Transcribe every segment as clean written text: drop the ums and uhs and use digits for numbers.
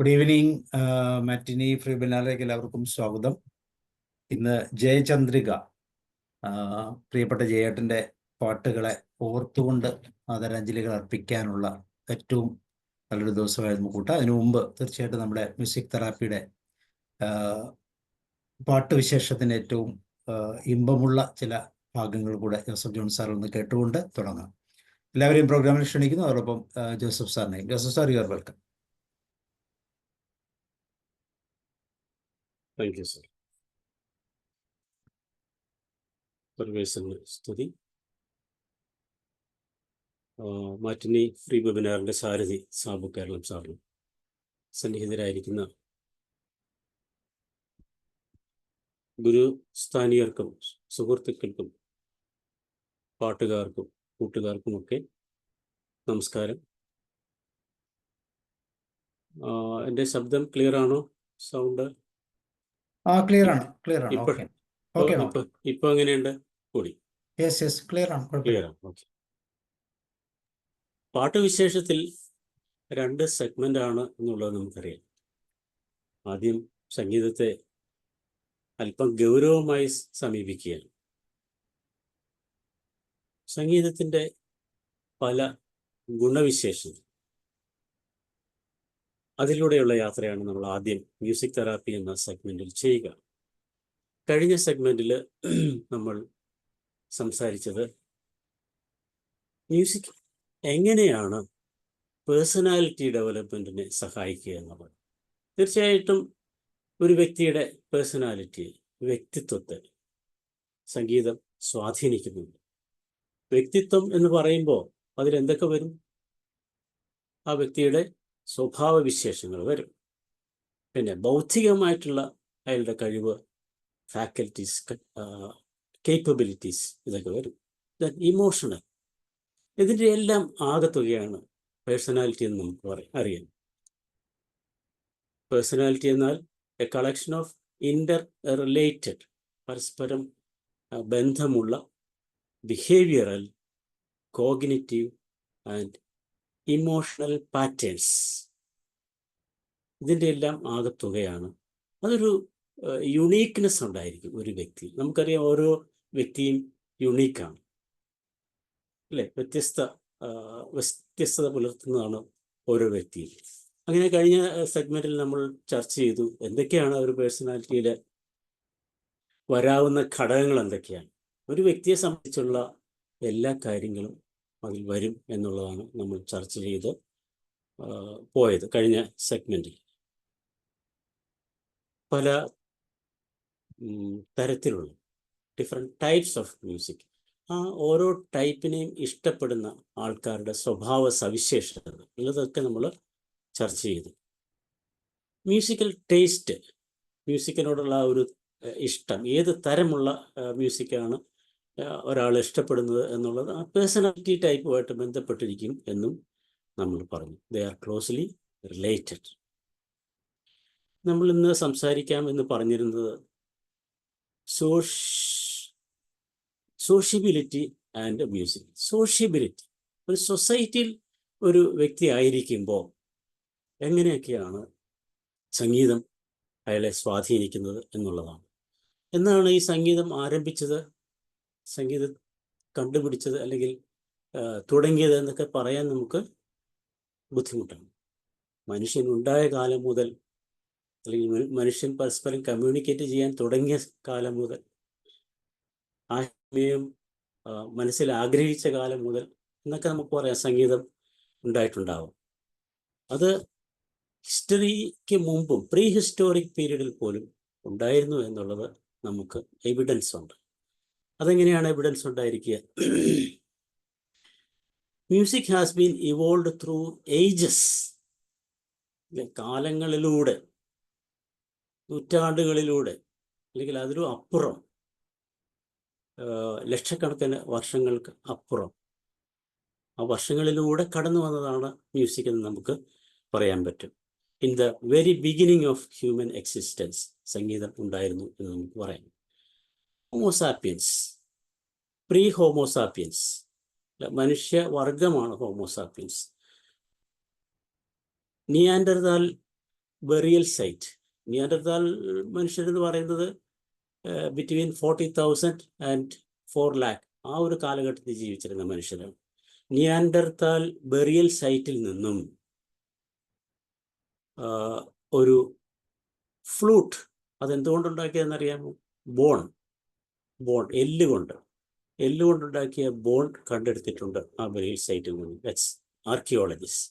Good evening. Matinee free ബിനാലേക്ക് എല്ലാവർക്കും സ്വാഗതം. ഇന്ന് ജയചന്ദ്രിക, പ്രിയപ്പെട്ട ജയേട്ടൻ്റെ പാട്ടുകളെ ഓർത്തുകൊണ്ട് ആദരാഞ്ജലികൾ അർപ്പിക്കാനുള്ള ഏറ്റവും നല്ലൊരു ദിവസമായിരുന്നു കൂട്ടം. അതിനു മുമ്പ് തീർച്ചയായിട്ടും നമ്മുടെ മ്യൂസിക് തെറാപ്പിയുടെ പാട്ട് വിശേഷത്തിൻ്റെ ഏറ്റവും ഇമ്പമുള്ള ചില ഭാഗങ്ങൾ കൂടെ ജോസഫ് ജോൺ സാർ ഒന്ന് കേട്ടുകൊണ്ട് തുടങ്ങാം. എല്ലാവരെയും പ്രോഗ്രാമിൽ ക്ഷണിക്കുന്നു. അതോടൊപ്പം ജോസഫ് സാറിനെയും. Joseph sir, you are welcome. Thank you sir. സർവേശ്വരന് സ്തുതി. മാറ്റിനി ഫ്രീ വെബിനാറിൻ്റെ സാരഥി സാബു കേരളം സാറിനും സന്നിഹിതരായിരിക്കുന്ന ഗുരുസ്ഥാനീയർക്കും സുഹൃത്തുക്കൾക്കും പാട്ടുകാർക്കും കൂട്ടുകാർക്കുമൊക്കെ നമസ്കാരം. എൻ്റെ ശബ്ദം ക്ലിയർ ആണോ? സൗണ്ട് ക്ലിയർ ആണ്. ഇപ്പൊ എങ്ങനെയുണ്ട്? കൂടി ക്ലിയർ ആണ്. ഓക്കെ. പാട്ടുവിശേഷത്തിൽ 2 സെഗ്മെന്റ് ആണ് എന്നുള്ളത് നമുക്കറിയാം. ആദ്യം സംഗീതത്തെ അല്പം ഗൗരവമായി സമീപിക്കുകയാണ്. സംഗീതത്തിൻ്റെ പല ഗുണവിശേഷങ്ങൾ, അതിലൂടെയുള്ള യാത്രയാണ് നമ്മൾ ആദ്യം മ്യൂസിക് തെറാപ്പി എന്ന സെഗ്മെന്റിൽ ചെയ്യുക. കഴിഞ്ഞ സെഗ്മെന്റിൽ നമ്മൾ സംസാരിച്ചത് മ്യൂസിക് എങ്ങനെയാണ് പേഴ്സണാലിറ്റി ഡെവലപ്മെന്റിനെ സഹായിക്കുക എന്നുള്ളത്. തീർച്ചയായിട്ടും ഒരു വ്യക്തിയുടെ പേഴ്സണാലിറ്റി, വ്യക്തിത്വത്തെ സംഗീതം സ്വാധീനിക്കുന്നുണ്ട്. വ്യക്തിത്വം എന്ന് പറയുമ്പോൾ അതിലെന്തൊക്കെ വരും? ആ വ്യക്തിയുടെ സ്വഭാവ വിശേഷങ്ങൾ വരും. പിന്നെ ബൗദ്ധികമായിട്ടുള്ള അയാളുടെ കഴിവ്, ഫാക്കൽറ്റീസ്, കേപ്പബിലിറ്റീസ്, ഇതൊക്കെ വരും. ഇമോഷണൽ, ഇതിൻ്റെ എല്ലാം ആകത്തുകയാണ് പേഴ്സണാലിറ്റി എന്ന് നമുക്ക് അറിയാം. പേഴ്സണാലിറ്റി എന്നാൽ A collection of Inter related, പരസ്പരം ബന്ധമുള്ള behavioural, cognitive and emotional patterns, ഇതിൻ്റെ എല്ലാം ആകത്തുകയാണ്. അതൊരു യുണീക്ക്നെസ് ഉണ്ടായിരിക്കും ഒരു വ്യക്തി. നമുക്കറിയാം, ഓരോ വ്യക്തിയും യുണീക്കാണ്, അല്ലേ? വ്യത്യസ്തത പുലർത്തുന്നതാണ് ഓരോ വ്യക്തിയും. അങ്ങനെ കഴിഞ്ഞ സെഗ്മെന്റിൽ നമ്മൾ ചർച്ച ചെയ്തു എന്തൊക്കെയാണ് ഒരു പേഴ്സണാലിറ്റിയിൽ വരാവുന്ന ഘടകങ്ങൾ എന്തൊക്കെയാണ്. ഒരു വ്യക്തിയെ സംബന്ധിച്ചുള്ള എല്ലാ കാര്യങ്ങളും അതിൽ വരും എന്നുള്ളതാണ് നമ്മൾ ചർച്ച ചെയ്ത് പോയത് കഴിഞ്ഞ സെഗ്മെന്റിൽ. പല തരത്തിലുള്ള ഡിഫറെൻറ്റ് ടൈപ്സ് ഓഫ് മ്യൂസിക്, ആ ഓരോ ടൈപ്പിനെയും ഇഷ്ടപ്പെടുന്ന ആൾക്കാരുടെ സ്വഭാവ സവിശേഷതകൾ, ഇതൊക്കെ നമ്മൾ ചർച്ച ചെയ്തു. മ്യൂസിക്കൽ ടേസ്റ്റ്, മ്യൂസിക്കിനോടുള്ള ഒരു ഇഷ്ടം, ഏത് തരമുള്ള മ്യൂസിക്കാണ് ഒരാൾ ഇഷ്ടപ്പെടുന്നത് എന്നുള്ളത് ആ പേഴ്സണാലിറ്റി ടൈപ്പുമായിട്ട് ബന്ധപ്പെട്ടിരിക്കും എന്നും നമ്മൾ പറഞ്ഞു. They are closely related. നമ്മൾ ഇന്ന് സംസാരിക്കാം എന്ന് പറഞ്ഞിരുന്നത് സോഷ്യബിലിറ്റി ആൻഡ് മ്യൂസിക്. സോഷ്യബിലിറ്റി, ഒരു സൊസൈറ്റിയിൽ ഒരു വ്യക്തി ആയിരിക്കുമ്പോൾ എങ്ങനെയൊക്കെയാണ് സംഗീതം അയാളെ സ്വാധീനിക്കുന്നത് എന്നുള്ളതാണ്. എന്നാണ് ഈ സംഗീതം ആരംഭിച്ചത്, സംഗീതം കണ്ടുപിടിച്ചത്, അല്ലെങ്കിൽ തുടങ്ങിയത് എന്നൊക്കെ പറയാൻ നമുക്ക് ബുദ്ധിമുട്ടാണ്. മനുഷ്യനുണ്ടായ കാലം മുതൽ, അല്ലെങ്കിൽ മനുഷ്യൻ പരസ്പരം കമ്മ്യൂണിക്കേറ്റ് ചെയ്യാൻ തുടങ്ങിയ കാലം മുതൽ, ആശയം മനസ്സിൽ ആഗ്രഹിച്ച കാലം മുതൽ എന്നൊക്കെ നമുക്ക് പറയാം സംഗീതം ഉണ്ടായിട്ടുണ്ടാവും. അത് ഹിസ്റ്ററിക്ക് മുമ്പും പ്രീ ഹിസ്റ്റോറിക് പീരീഡിൽ പോലും ഉണ്ടായിരുന്നു എന്നുള്ളത് നമുക്ക് എവിഡൻസ് ഉണ്ട്. അതെങ്ങനെയാണ് എവിഡൻസ് ഉണ്ടായിരിക്കുക? Music has been evolve through ages, കാലങ്ങളിലൂടെ, നൂറ്റാണ്ടുകളിലൂടെ, അല്ലെങ്കിൽ അതിലും അപ്പുറം, ലക്ഷക്കണക്കിന് വർഷങ്ങൾക്ക് അപ്പുറം, ആ വർഷങ്ങളിലൂടെ കടന്നു വന്നതാണ് മ്യൂസിക് എന്ന് നമുക്ക് പറയാൻ പറ്റും. In the very beginning of human existence സംഗീതം ഉണ്ടായിരുന്നു എന്ന് നമുക്ക് പറയാം. ഹോമോസാപ്പിയൻസ്, പ്രീ ഹോമോസാപ്പിയൻസ്, മനുഷ്യവർഗമാണ് homo sapiens. Neanderthal burial site. Neanderthal മനുഷ്യരെന്ന് പറയുന്നത് ബിറ്റ്വീൻ 40,000 ആൻഡ് 4 lakh ആ ഒരു കാലഘട്ടത്തിൽ ജീവിച്ചിരുന്ന മനുഷ്യരാണ്. നിയാൻഡർതാൽ ബെറിയൽ സൈറ്റിൽ നിന്നും ഒരു ഫ്ലൂട്ട്, അതെന്തുകൊണ്ടുണ്ടാക്കിയതെന്നറിയാമോ? ബോൺ എല്ലുകൊണ്ടുണ്ടാക്കിയ ബോൺ കണ്ടെടുത്തിട്ടുണ്ട് ആ ബെറിയൽ സൈറ്റിൽ നിന്നും. That's archaeologist.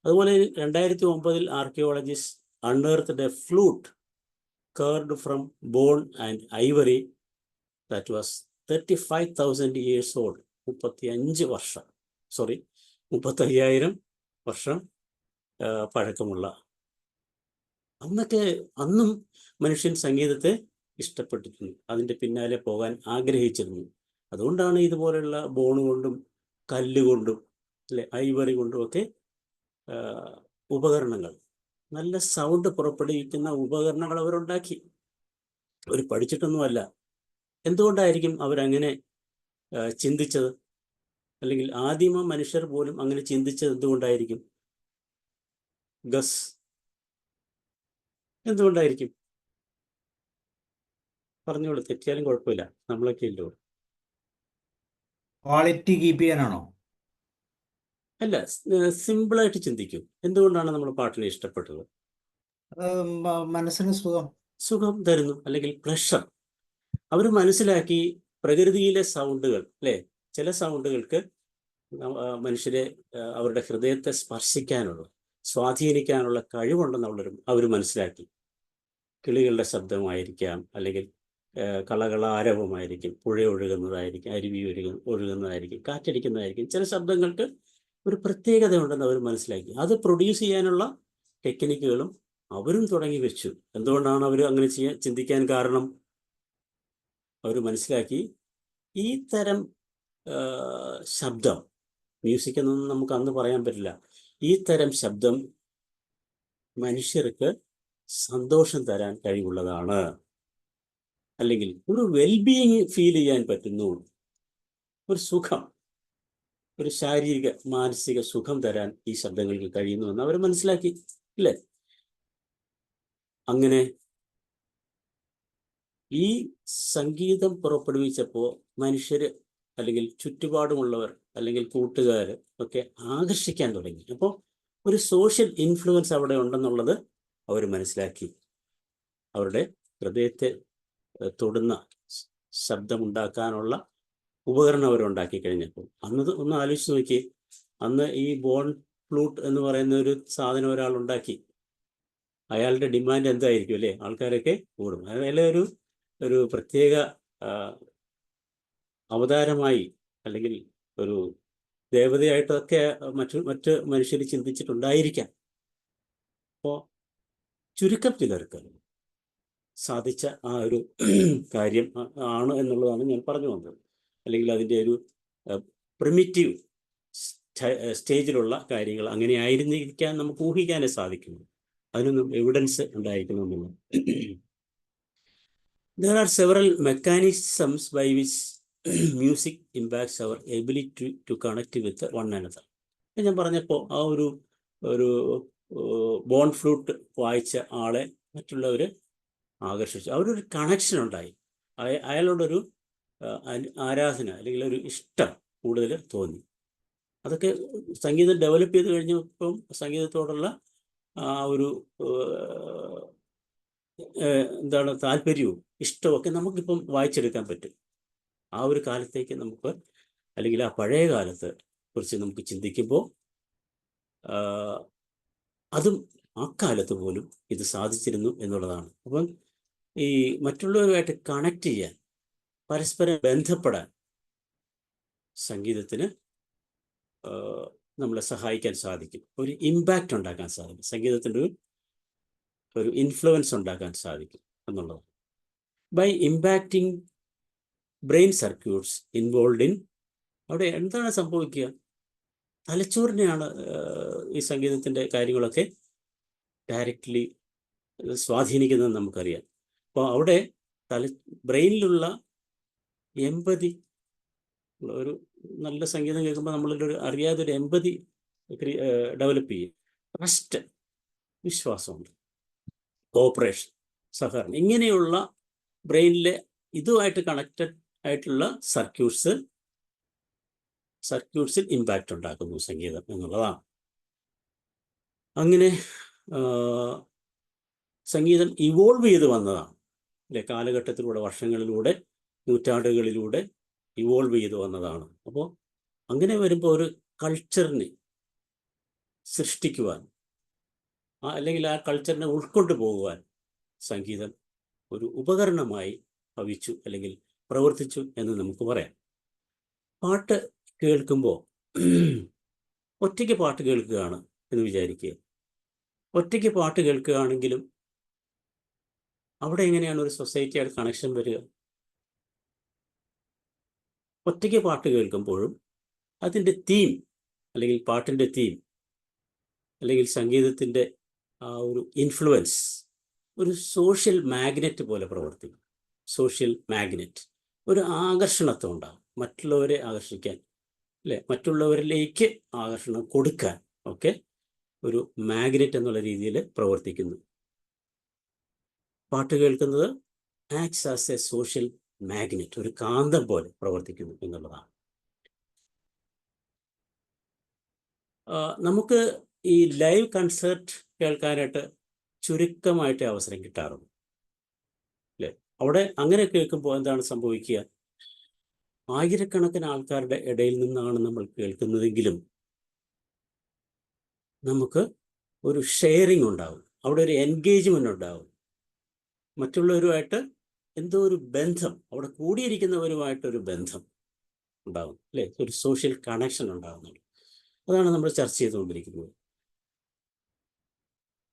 അതുപോലെ 2009 archaeologist unearthed a flute carved from bone and ivory that was 35,000 years old. 35,000 വർഷം പഴക്കമുള്ള. അന്നും മനുഷ്യൻ സംഗീതത്തെ ഇഷ്ടപ്പെട്ടിരുന്നു, അതിൻ്റെ പിന്നാലെ പോകാൻ ആഗ്രഹിച്ചിരുന്നു. അതുകൊണ്ടാണ് ഇതുപോലെയുള്ള ബോൺ കൊണ്ടും കല്ലുകൊണ്ടും ഐവറി കൊണ്ടും ഒക്കെ ഉപകരണങ്ങൾ, നല്ല സൗണ്ട് പുറപ്പെടുവിക്കുന്ന ഉപകരണങ്ങൾ അവരുണ്ടാക്കി. അവർ പഠിച്ചിട്ടൊന്നുമല്ല. എന്തുകൊണ്ടായിരിക്കും അവരങ്ങനെ ചിന്തിച്ചത്? അല്ലെങ്കിൽ ആദിമ മനുഷ്യർ പോലും അങ്ങനെ ചിന്തിച്ചത് എന്തുകൊണ്ടായിരിക്കും? ഗസ്, എന്തുകൊണ്ടായിരിക്കും? പറഞ്ഞോളൂ, തെറ്റിയാലും കുഴപ്പമില്ല, നമ്മളൊക്കെ ഇല്ലോ. ക്വാളിറ്റി കീപ്പ് ചെയ്യാനാണോ? അല്ല, സിമ്പിളായിട്ട് ചിന്തിക്കും. എന്തുകൊണ്ടാണ് നമ്മൾ പാട്ടിനെ ഇഷ്ടപ്പെട്ടത്? മനസ്സിന് സുഖം തരുന്നു, അല്ലെങ്കിൽ പ്ലഷർ. അവർ മനസ്സിലാക്കി പ്രകൃതിയിലെ സൗണ്ടുകൾ, അല്ലേ, ചില സൗണ്ടുകൾക്ക് മനുഷ്യരെ അവരുടെ ഹൃദയത്തെ സ്വാധീനിക്കാനുള്ള കഴിവുണ്ടെന്ന് അവർ മനസ്സിലാക്കി. കിളികളുടെ ശബ്ദമായിരിക്കാം, അല്ലെങ്കിൽ കളകളാരവമായിരിക്കും, പുഴ ഒഴുകുന്നതായിരിക്കും, അരുവി ഒഴുകുന്നതായിരിക്കും, കാറ്റടിക്കുന്നതായിരിക്കും. ചില ശബ്ദങ്ങൾക്ക് ഒരു പ്രത്യേകത ഉണ്ടെന്ന് അവർ മനസ്സിലാക്കി. അത് പ്രൊഡ്യൂസ് ചെയ്യാനുള്ള ടെക്നിക്കുകളും അവരും തുടങ്ങി വെച്ചു. എന്തുകൊണ്ടാണ് അവർ അങ്ങനെ ചിന്തിക്കാൻ കാരണം? അവർ മനസ്സിലാക്കി ഈ തരം ശബ്ദം, മ്യൂസിക് എന്നൊന്നും നമുക്ക് അന്ന് പറയാൻ പറ്റില്ല, ഈ തരം ശബ്ദം മനുഷ്യർക്ക് സന്തോഷം തരാൻ കഴിവുള്ളതാണ്, അല്ലെങ്കിൽ ഒരു വെൽബീയിങ് ഫീൽ ചെയ്യാൻ പറ്റുന്നു, ഒരു സുഖം, ഒരു ശാരീരിക മാനസിക സുഖം തരാൻ ഈ ശബ്ദങ്ങൾക്ക് കഴിയുന്നുവെന്ന് അവർ മനസ്സിലാക്കി, ഇല്ലേ? അങ്ങനെ ഈ സംഗീതം പുറപ്പെടുവിച്ചപ്പോൾ മനുഷ്യര്, അല്ലെങ്കിൽ ചുറ്റുപാടുമുള്ളവർ, അല്ലെങ്കിൽ കൂട്ടുകാർ ഒക്കെ ആകർഷിക്കാൻ തുടങ്ങി. അപ്പോൾ ഒരു സോഷ്യൽ ഇൻഫ്ലുവൻസ് അവിടെ ഉണ്ടെന്നുള്ളത് അവർ മനസ്സിലാക്കി. അവരുടെ ഹൃദയത്തെ തൊടുന്ന ശബ്ദമുണ്ടാക്കാനുള്ള ഉപകരണം അവരുണ്ടാക്കി കഴിഞ്ഞപ്പോൾ, ഒന്ന് ആലോചിച്ച് നോക്കി, അന്ന് ഈ ബോൺ ഫ്ലൂട്ട് എന്ന് പറയുന്ന ഒരു സാധനം ഒരാൾ ഉണ്ടാക്കി, അയാളുടെ ഡിമാൻഡ് എന്തായിരിക്കും, അല്ലേ? ആൾക്കാരൊക്കെ കൂടും. അതിലെ ഒരു പ്രത്യേക അവതാരമായി, അല്ലെങ്കിൽ ഒരു ദേവതയായിട്ടൊക്കെ മറ്റ് മനുഷ്യർ ചിന്തിച്ചിട്ടുണ്ടായിരിക്കാം. അപ്പോൾ ചുരുക്കം ചിലർക്ക് സാധിച്ച ആ ഒരു കാര്യം ആണ് എന്നുള്ളതാണ് ഞാൻ പറഞ്ഞു വന്നത്. അല്ലെങ്കിൽ അതിൻ്റെ ഒരു പ്രിമിറ്റീവ് സ്റ്റേജിലുള്ള കാര്യങ്ങൾ അങ്ങനെ ആയിരുന്നിരിക്കാൻ നമുക്ക് ഊഹിക്കാനേ സാധിക്കുന്നു. അതിനൊന്നും evidence ഉണ്ടായിരിക്കണമെന്നില്ല. There are several mechanisms by which music impacts our ability to connect with one another. ഞാൻ പറഞ്ഞപ്പോൾ ആ ഒരു ബോൺ ഫ്ലൂട്ട് വായിച്ച ആളെ മറ്റുള്ളവർ ആകർഷിച്ചു, അവരൊരു കണക്ഷൻ ഉണ്ടായി, അയാളോടൊരു ആരാധന അല്ലെങ്കിൽ ഒരു ഇഷ്ടം കൂടുതൽ തോന്നി. അതൊക്കെ സംഗീതം ഡെവലപ്പ് ചെയ്ത് കഴിഞ്ഞപ്പം സംഗീതത്തോടുള്ള ആ ഒരു താല്പര്യവും ഇഷ്ടമൊക്കെ നമുക്കിപ്പം വായിച്ചെടുക്കാൻ പറ്റും. ആ ഒരു കാലത്തേക്ക് നമുക്ക്, അല്ലെങ്കിൽ ആ പഴയ കാലത്തെ കുറിച്ച് നമുക്ക് ചിന്തിക്കുമ്പോൾ അതും ആ കാലത്ത് പോലും ഇത് സാധിച്ചിരുന്നു എന്നുള്ളതാണ്. അപ്പം ഈ മറ്റുള്ളവരുമായിട്ട് കണക്ട് ചെയ്യാൻ, പരസ്പരം ബന്ധപ്പെടാൻ സംഗീതത്തിന് നമ്മളെ സഹായിക്കാൻ സാധിക്കും. ഒരു ഇമ്പാക്റ്റ് ഉണ്ടാക്കാൻ സാധിക്കും, സംഗീതത്തിൻ്റെ ഒരു ഇൻഫ്ലുവൻസ് ഉണ്ടാക്കാൻ സാധിക്കും എന്നുള്ളത്. By impacting brain circuits involve in, അവിടെ എന്താണ് സംഭവിക്കുക? തലച്ചോറിനെയാണ് ഈ സംഗീതത്തിൻ്റെ കാര്യങ്ങളൊക്കെ ഡയറക്റ്റ്ലി സ്വാധീനിക്കുന്നതെന്ന് നമുക്കറിയാം. അപ്പോൾ അവിടെ ബ്രെയിനിലുള്ള എമ്പതി, ഒരു നല്ല സംഗീതം കേൾക്കുമ്പോൾ നമ്മളൊരു അറിയാതെ ഒരു എമ്പതി ഡെവലപ്പ് ചെയ്യും. ട്രസ്റ്റ്, വിശ്വാസമുണ്ട്. കോപ്പറേഷൻ, സഹകരണം, ഇങ്ങനെയുള്ള ബ്രെയിനിലെ ഇതുമായിട്ട് കണക്റ്റഡ് ആയിട്ടുള്ള സർക്യൂട്ട്സിൽ ഇമ്പാക്റ്റ് ഉണ്ടാക്കുന്നു സംഗീതം എന്നുള്ളതാണ്. അങ്ങനെ സംഗീതം ഇവോൾവ് ചെയ്ത് വന്നതാണ് അല്ലെ, കാലഘട്ടത്തിലൂടെ, വർഷങ്ങളിലൂടെ, നൂറ്റാണ്ടുകളിലൂടെ ഇവോൾവ് ചെയ്ത് വന്നതാണ്. അപ്പോൾ അങ്ങനെ വരുമ്പോൾ ഒരു കൾച്ചറിനെ സൃഷ്ടിക്കുവാൻ, അല്ലെങ്കിൽ ആ കൾച്ചറിനെ ഉൾക്കൊണ്ടു പോകുവാൻ സംഗീതം ഒരു ഉപകരണമായി ഭവിച്ചു അല്ലെങ്കിൽ പ്രവർത്തിച്ചു എന്ന് നമുക്ക് പറയാം. പാട്ട് കേൾക്കുമ്പോൾ ഒറ്റയ്ക്ക് പാട്ട് കേൾക്കുകയാണ് എന്ന് വിചാരിക്കുക. ഒറ്റയ്ക്ക് പാട്ട് കേൾക്കുകയാണെങ്കിലും അവിടെ എങ്ങനെയാണ് ഒരു സൊസൈറ്റിയായിട്ട് കണക്ഷൻ വരിക? ഒറ്റയ്ക്ക് പാട്ട് കേൾക്കുമ്പോഴും അതിൻ്റെ തീം, അല്ലെങ്കിൽ പാട്ടിൻ്റെ തീം, അല്ലെങ്കിൽ സംഗീതത്തിൻ്റെ ആ ഒരു ഇൻഫ്ലുവൻസ് ഒരു സോഷ്യൽ മാഗ്നറ്റ് പോലെ പ്രവർത്തിക്കും. സോഷ്യൽ മാഗ്നറ്റ്, ഒരു ആകർഷണത്വം ഉണ്ടാകും, മറ്റുള്ളവരെ ആകർഷിക്കാൻ അല്ലെ, മറ്റുള്ളവരിലേക്ക് ആകർഷണം കൊടുക്കാൻ ഒക്കെ ഒരു മാഗ്നറ്റ് എന്നുള്ള രീതിയിൽ പ്രവർത്തിക്കുന്നു. പാട്ട് കേൾക്കുന്നത് acts as A social magnet, ഒരു കാന്തം പോലെ പ്രവർത്തിക്കുന്നു എന്നുള്ളതാണ്. നമുക്ക് ഈ ലൈവ് കൺസേർട്ട് കേൾക്കാനായിട്ട് ചുരുക്കമായിട്ട് അവസരം കിട്ടാറുണ്ട് അല്ലേ. അവിടെ അങ്ങനെ കേൾക്കുമ്പോൾ എന്താണ് സംഭവിക്കുക? ആയിരക്കണക്കിന് ആൾക്കാരുടെ ഇടയിൽ നിന്നാണ് നമ്മൾ കേൾക്കുന്നതെങ്കിലും നമുക്ക് ഒരു ഷെയറിങ് ഉണ്ടാവും, അവിടെ ഒരു എൻഗേജ്മെന്റ് ഉണ്ടാവും, മറ്റുള്ളവരുമായിട്ട് എന്തോ ഒരു ബന്ധം, അവിടെ കൂടിയിരിക്കുന്നവരുമായിട്ടൊരു ബന്ധം ഉണ്ടാകും അല്ലേ, ഒരു സോഷ്യൽ കണക്ഷൻ ഉണ്ടാകുന്നുണ്ട്. അതാണ് നമ്മൾ ചർച്ച ചെയ്തുകൊണ്ടിരിക്കുന്നത്.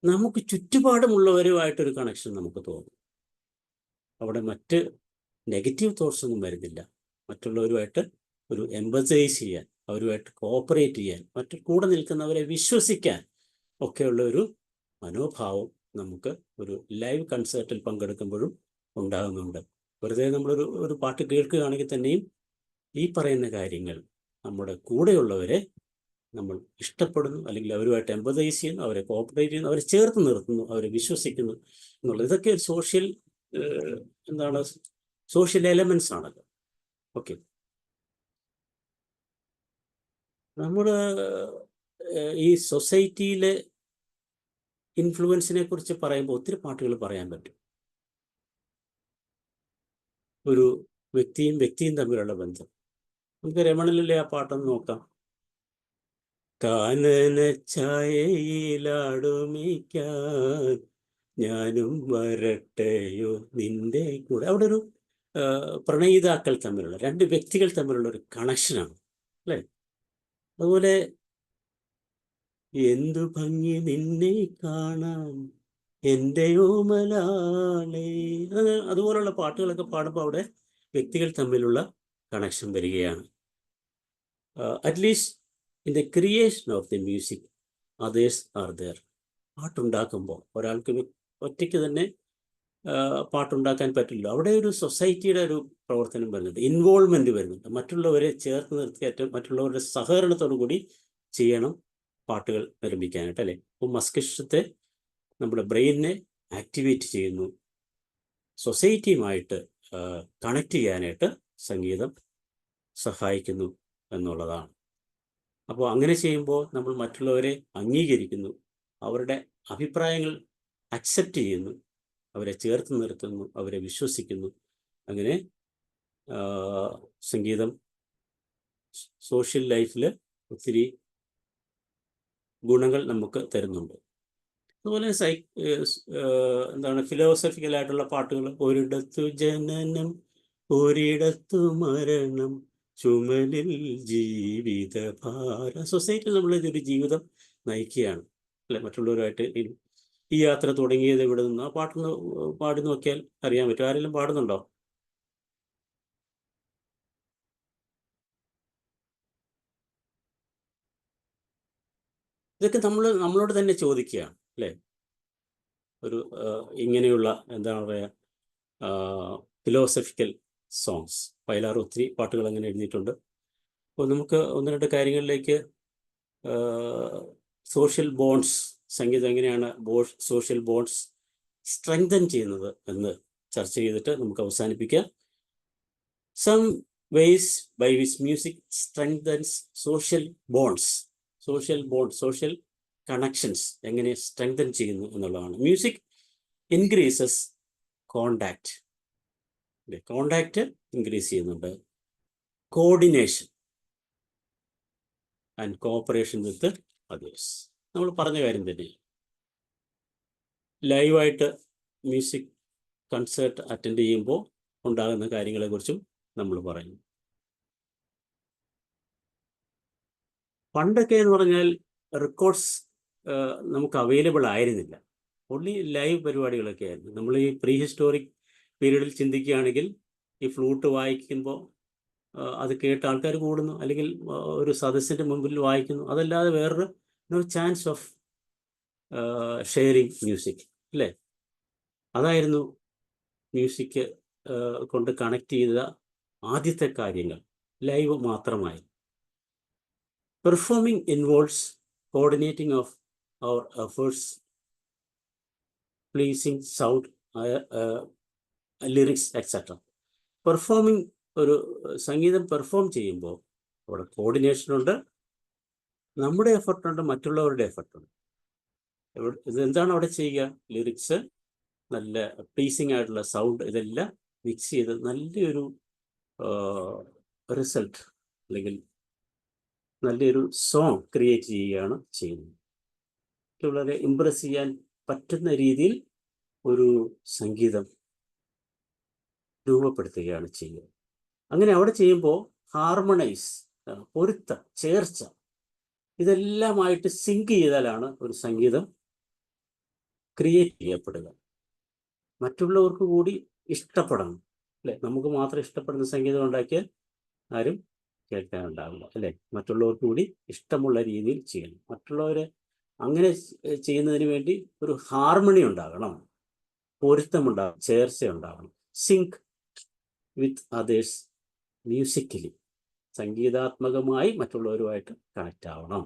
നമുക്ക് ചുറ്റുപാടുമുള്ളവരുമായിട്ടൊരു കണക്ഷൻ നമുക്ക് തോന്നും. അവിടെ മറ്റ് നെഗറ്റീവ് തോട്ട്സ് ഒന്നും വരുന്നില്ല. മറ്റുള്ളവരുമായിട്ട് ഒരു എംപസൈസ് ചെയ്യാൻ, അവരുമായിട്ട് കോപ്പറേറ്റ് ചെയ്യാൻ, മറ്റു കൂടെ നിൽക്കുന്നവരെ വിശ്വസിക്കാൻ ഒക്കെയുള്ള ഒരു മനോഭാവം നമുക്ക് ഒരു ലൈവ് കൺസേർട്ടിൽ പങ്കെടുക്കുമ്പോഴും ഉണ്ടാകുന്നുണ്ട്. വെറുതെ നമ്മളൊരു പാട്ട് കേൾക്കുകയാണെങ്കിൽ തന്നെയും ഈ പറയുന്ന കാര്യങ്ങൾ നമ്മുടെ കൂടെയുള്ളവരെ നമ്മൾ ഇഷ്ടപ്പെടുന്നു, അല്ലെങ്കിൽ അവരുമായിട്ട് എംപതൈസ് ചെയ്യുന്നു, അവരെ കോപ്പറേറ്റ് ചെയ്യുന്നു, അവരെ ചേർത്ത് നിർത്തുന്നു, അവരെ വിശ്വസിക്കുന്നു എന്നുള്ളത്, ഇതൊക്കെ സോഷ്യൽ സോഷ്യൽ എലമെന്റ്സ് ആണല്ലോ. ഓക്കെ, നമ്മുടെ ഈ സൊസൈറ്റിയിലെ ഇൻഫ്ലുവൻസിനെ കുറിച്ച് പറയുമ്പോൾ ഒത്തിരി പാട്ടുകൾ പറയാൻ പറ്റും. ഒരു വ്യക്തിയും തമ്മിലുള്ള ബന്ധം. നമുക്ക് രമണനിലെ ആ പാട്ടൊന്ന് നോക്കാം. കാനന ഛായയിലാടുമിക്കാൻ ഞാനും വരട്ടെയോ നിന്റെ കൂടെ. അവിടെ ഒരു പ്രണയിതാക്കൾ തമ്മിലുള്ള, രണ്ട് വ്യക്തികൾ തമ്മിലുള്ള ഒരു കണക്ഷനാണ് അല്ലേ. അതുപോലെ എന്തു ഭംഗി നിന്നെ കാണാൻ എൻ്റെ ഓമലാളേ, അതുപോലുള്ള പാട്ടുകളൊക്കെ പാടുമ്പോൾ അവിടെ വ്യക്തികൾ തമ്മിലുള്ള കണക്ഷൻ വരികയാണ്. At least in the creation of the music others are there. പാട്ടുണ്ടാക്കുമ്പോൾ ഒരാൾക്ക് ഒറ്റയ്ക്ക് തന്നെ പാട്ടുണ്ടാക്കാൻ പറ്റില്ല. അവിടെ ഒരു സൊസൈറ്റിയുടെ ഒരു പ്രവർത്തനം വരുന്നുണ്ട്, ഇൻവോൾവ്മെന്റ് വരുന്നുണ്ട്. മറ്റുള്ളവരെ ചേർത്ത് നിർത്തിയേറ്റം മറ്റുള്ളവരുടെ സഹകരണത്തോടു കൂടി ചെയ്യണം പാട്ടുകൾ നിർമ്മിക്കാനായിട്ട് അല്ലേ. അപ്പോൾ മസ്തിഷ്കത്തെ, നമ്മുടെ ബ്രെയിനിനെ ആക്ടിവേറ്റ് ചെയ്യുന്നു, സൊസൈറ്റിയുമായിട്ട് കണക്ട് ചെയ്യാനായിട്ട് സംഗീതം സഹായിക്കുന്നു എന്നുള്ളതാണ്. അപ്പോൾ അങ്ങനെ ചെയ്യുമ്പോൾ നമ്മൾ മറ്റുള്ളവരെ അംഗീകരിക്കുന്നു, അവരുടെ അഭിപ്രായങ്ങൾ അക്സെപ്റ്റ് ചെയ്യുന്നു, അവരെ ചേർത്ത് നിർത്തുന്നു, അവരെ വിശ്വസിക്കുന്നു. അങ്ങനെ സംഗീതം സോഷ്യൽ ലൈഫിൽ ഒത്തിരി ഗുണങ്ങൾ നമുക്ക് തരുന്നുണ്ട്. അതുപോലെ ഫിലോസഫിക്കലായിട്ടുള്ള പാട്ടുകൾ, ഒരിടത്തു ജനനം ഒരിടത്തു മരണം ചുമലിൽ ജീവിത ഭാര. സൊസൈറ്റിയിൽ നമ്മൾ ഇതൊരു ജീവിതം നയിക്കുകയാണ് അല്ലെ. മറ്റുള്ളവരുമായിട്ട് ഈ യാത്ര തുടങ്ങിയത് ഇവിടെ നിന്ന്. ആ പാട്ടൊന്ന് പാടി നോക്കിയാൽ അറിയാൻ പറ്റും. ആരെങ്കിലും പാടുന്നുണ്ടോ? ഇതൊക്കെ നമ്മളോട് തന്നെ ചോദിക്കുകയാണ് അല്ലേ. ഒരു ഇങ്ങനെയുള്ള എന്താണ് പറയുക, ഫിലോസഫിക്കൽ സോങ്സ്. വയലാർ ഒത്തിരി പാട്ടുകൾ അങ്ങനെ എഴുതിയിട്ടുണ്ട്. അപ്പോൾ നമുക്ക് ഒന്ന് രണ്ട് കാര്യങ്ങളിലേക്ക്, സോഷ്യൽ ബോണ്ട്സ്, സംഗീതം എങ്ങനെയാണ് സോഷ്യൽ ബോണ്ട്സ് സ്ട്രെങ്തൻ ചെയ്യുന്നത് എന്ന് ചർച്ച ചെയ്തിട്ട് നമുക്ക് അവസാനിപ്പിക്കാം. Some ways by which music strengthens social bonds, social connections എങ്ങനെ സ്ട്രെങ്തൻ ചെയ്യുന്നു എന്നുള്ളതാണ്. മ്യൂസിക് ഇൻക്രീസസ് കോണ്ടാക്ട് ഇൻക്രീസ് ചെയ്യുന്നുണ്ട്. Coordination and cooperation with others, നമ്മൾ പറഞ്ഞ കാര്യം തന്നെ. ലൈവായിട്ട് മ്യൂസിക് കൺസേർട്ട് അറ്റൻഡ് ചെയ്യുമ്പോൾ ഉണ്ടാകുന്ന കാര്യങ്ങളെക്കുറിച്ചും നമ്മൾ പറയും. പണ്ടൊക്കെ എന്ന് പറഞ്ഞാൽ റെക്കോർഡ്സ് നമുക്ക് അവൈലബിൾ ആയിരുന്നില്ല. ഓൺലി ലൈവ് പരിപാടികളൊക്കെ ആയിരുന്നു. നമ്മൾ ഈ പ്രീ ഹിസ്റ്റോറിക് പീരീഡിൽ ചിന്തിക്കുകയാണെങ്കിൽ ഈ ഫ്ലൂട്ട് വായിക്കുമ്പോൾ അത് കേട്ട് ആൾക്കാർ കൂടുന്നു, അല്ലെങ്കിൽ ഒരു സദസ്സിൻ്റെ മുമ്പിൽ വായിക്കുന്നു. അതല്ലാതെ വേറൊരു no chance of sharing music, അല്ലേ? അതായിരുന്നു മ്യൂസിക് കൊണ്ട് കണക്ട് ചെയ്ത ആദ്യത്തെ കാര്യങ്ങൾ, ലൈവ് മാത്രമായി. Performing involves coordinating of our efforts, pleasing sound, lyrics etcetera. Performing, ഒരു സംഗീതം പെർഫോം ചെയ്യുമ്പോൾ അവിടെ കോർഡിനേഷനുണ്ട്, നമ്മുടെ എഫർട്ടുണ്ട്, മറ്റുള്ളവരുടെ എഫർട്ടുണ്ട്. ഇതെന്താണ് അവിടെ ചെയ്യുക? ലിറിക്സ്, നല്ല പ്ലീസിങ് ആയിട്ടുള്ള സൗണ്ട്, ഇതെല്ലാം മിക്സ് ചെയ്ത് നല്ലൊരു റിസൾട്ട് അല്ലെങ്കിൽ നല്ലൊരു സോങ് ക്രിയേറ്റ് ചെയ്യുകയാണ് ചെയ്യുന്നത്. വളരെ ഇംപ്രസ് ചെയ്യാൻ പറ്റുന്ന രീതിയിൽ ഒരു സംഗീതം രൂപപ്പെടുത്തുകയാണ് ചെയ്യുക. അങ്ങനെ അവിടെ ചെയ്യുമ്പോൾ ഹാർമണൈസ്, പൊരുത്തം, ചേർച്ച, ഇതെല്ലാമായിട്ട് സിങ്ക് ചെയ്താലാണ് ഒരു സംഗീതം ക്രിയേറ്റ് ചെയ്യപ്പെടുക. മറ്റുള്ളവർക്ക് കൂടി ഇഷ്ടപ്പെടണം, അല്ലേ? നമുക്ക് മാത്രം ഇഷ്ടപ്പെടുന്ന സംഗീതം ഉണ്ടാക്കിയാൽ ആരും കേൾക്കാനുണ്ടാവില്ല, അല്ലേ? മറ്റുള്ളവർക്ക് കൂടി ഇഷ്ടമുള്ള രീതിയിൽ ചെയ്യണം. മറ്റുള്ളവരെ അങ്ങനെ ചെയ്യുന്നതിന് വേണ്ടി ഒരു ഹാർമണി ഉണ്ടാകണം, പൊരുത്തമുണ്ടാകണം, ചേർച്ച ഉണ്ടാകണം. സിങ്ക് വിത്ത് അതേഴ്സ് മ്യൂസിക്കലി, സംഗീതാത്മകമായി മറ്റുള്ളവരുമായിട്ട് കണക്റ്റ് ആവണം.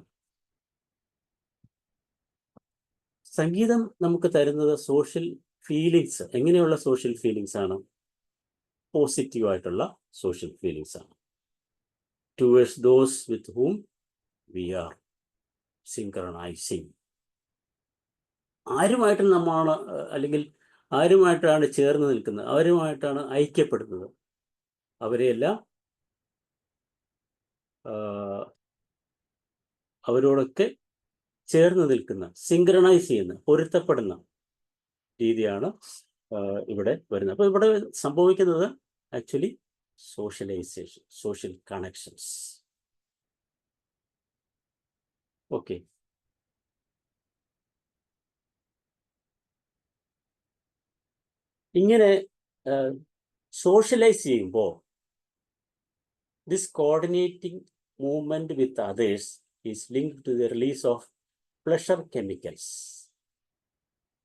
സംഗീതം നമുക്ക് തരുന്നത് സോഷ്യൽ ഫീലിങ്സ്. എങ്ങനെയുള്ള സോഷ്യൽ ഫീലിങ്സ് ആണ്? പോസിറ്റീവായിട്ടുള്ള സോഷ്യൽ ഫീലിങ്സ് ആണ്. Towards those with whom we are synchronising. ആരുമായിട്ടും നമ്മളാണ്, അല്ലെങ്കിൽ ആരുമായിട്ടാണ് ചേർന്ന് നിൽക്കുന്നത്, അവരുമായിട്ടാണ് ഐക്യപ്പെടുന്നത്, അവരെയെല്ലാം അവരോടൊക്കെ ചേർന്ന് നിൽക്കുന്ന, സിങ്ക്രണൈസ് ചെയ്യുന്ന, പൊരുത്തപ്പെടുന്ന രീതിയാണ് ഇവിടെ വരുന്നത്. അപ്പോൾ ഇവിടെ സംഭവിക്കുന്നത് actually socialization, social connections. Okay, ഇങ്ങനെ സോഷ്യലൈസ് ചെയ്യുമ്പോൾ this coordinating movement with others is linked to the release of pleasure chemicals.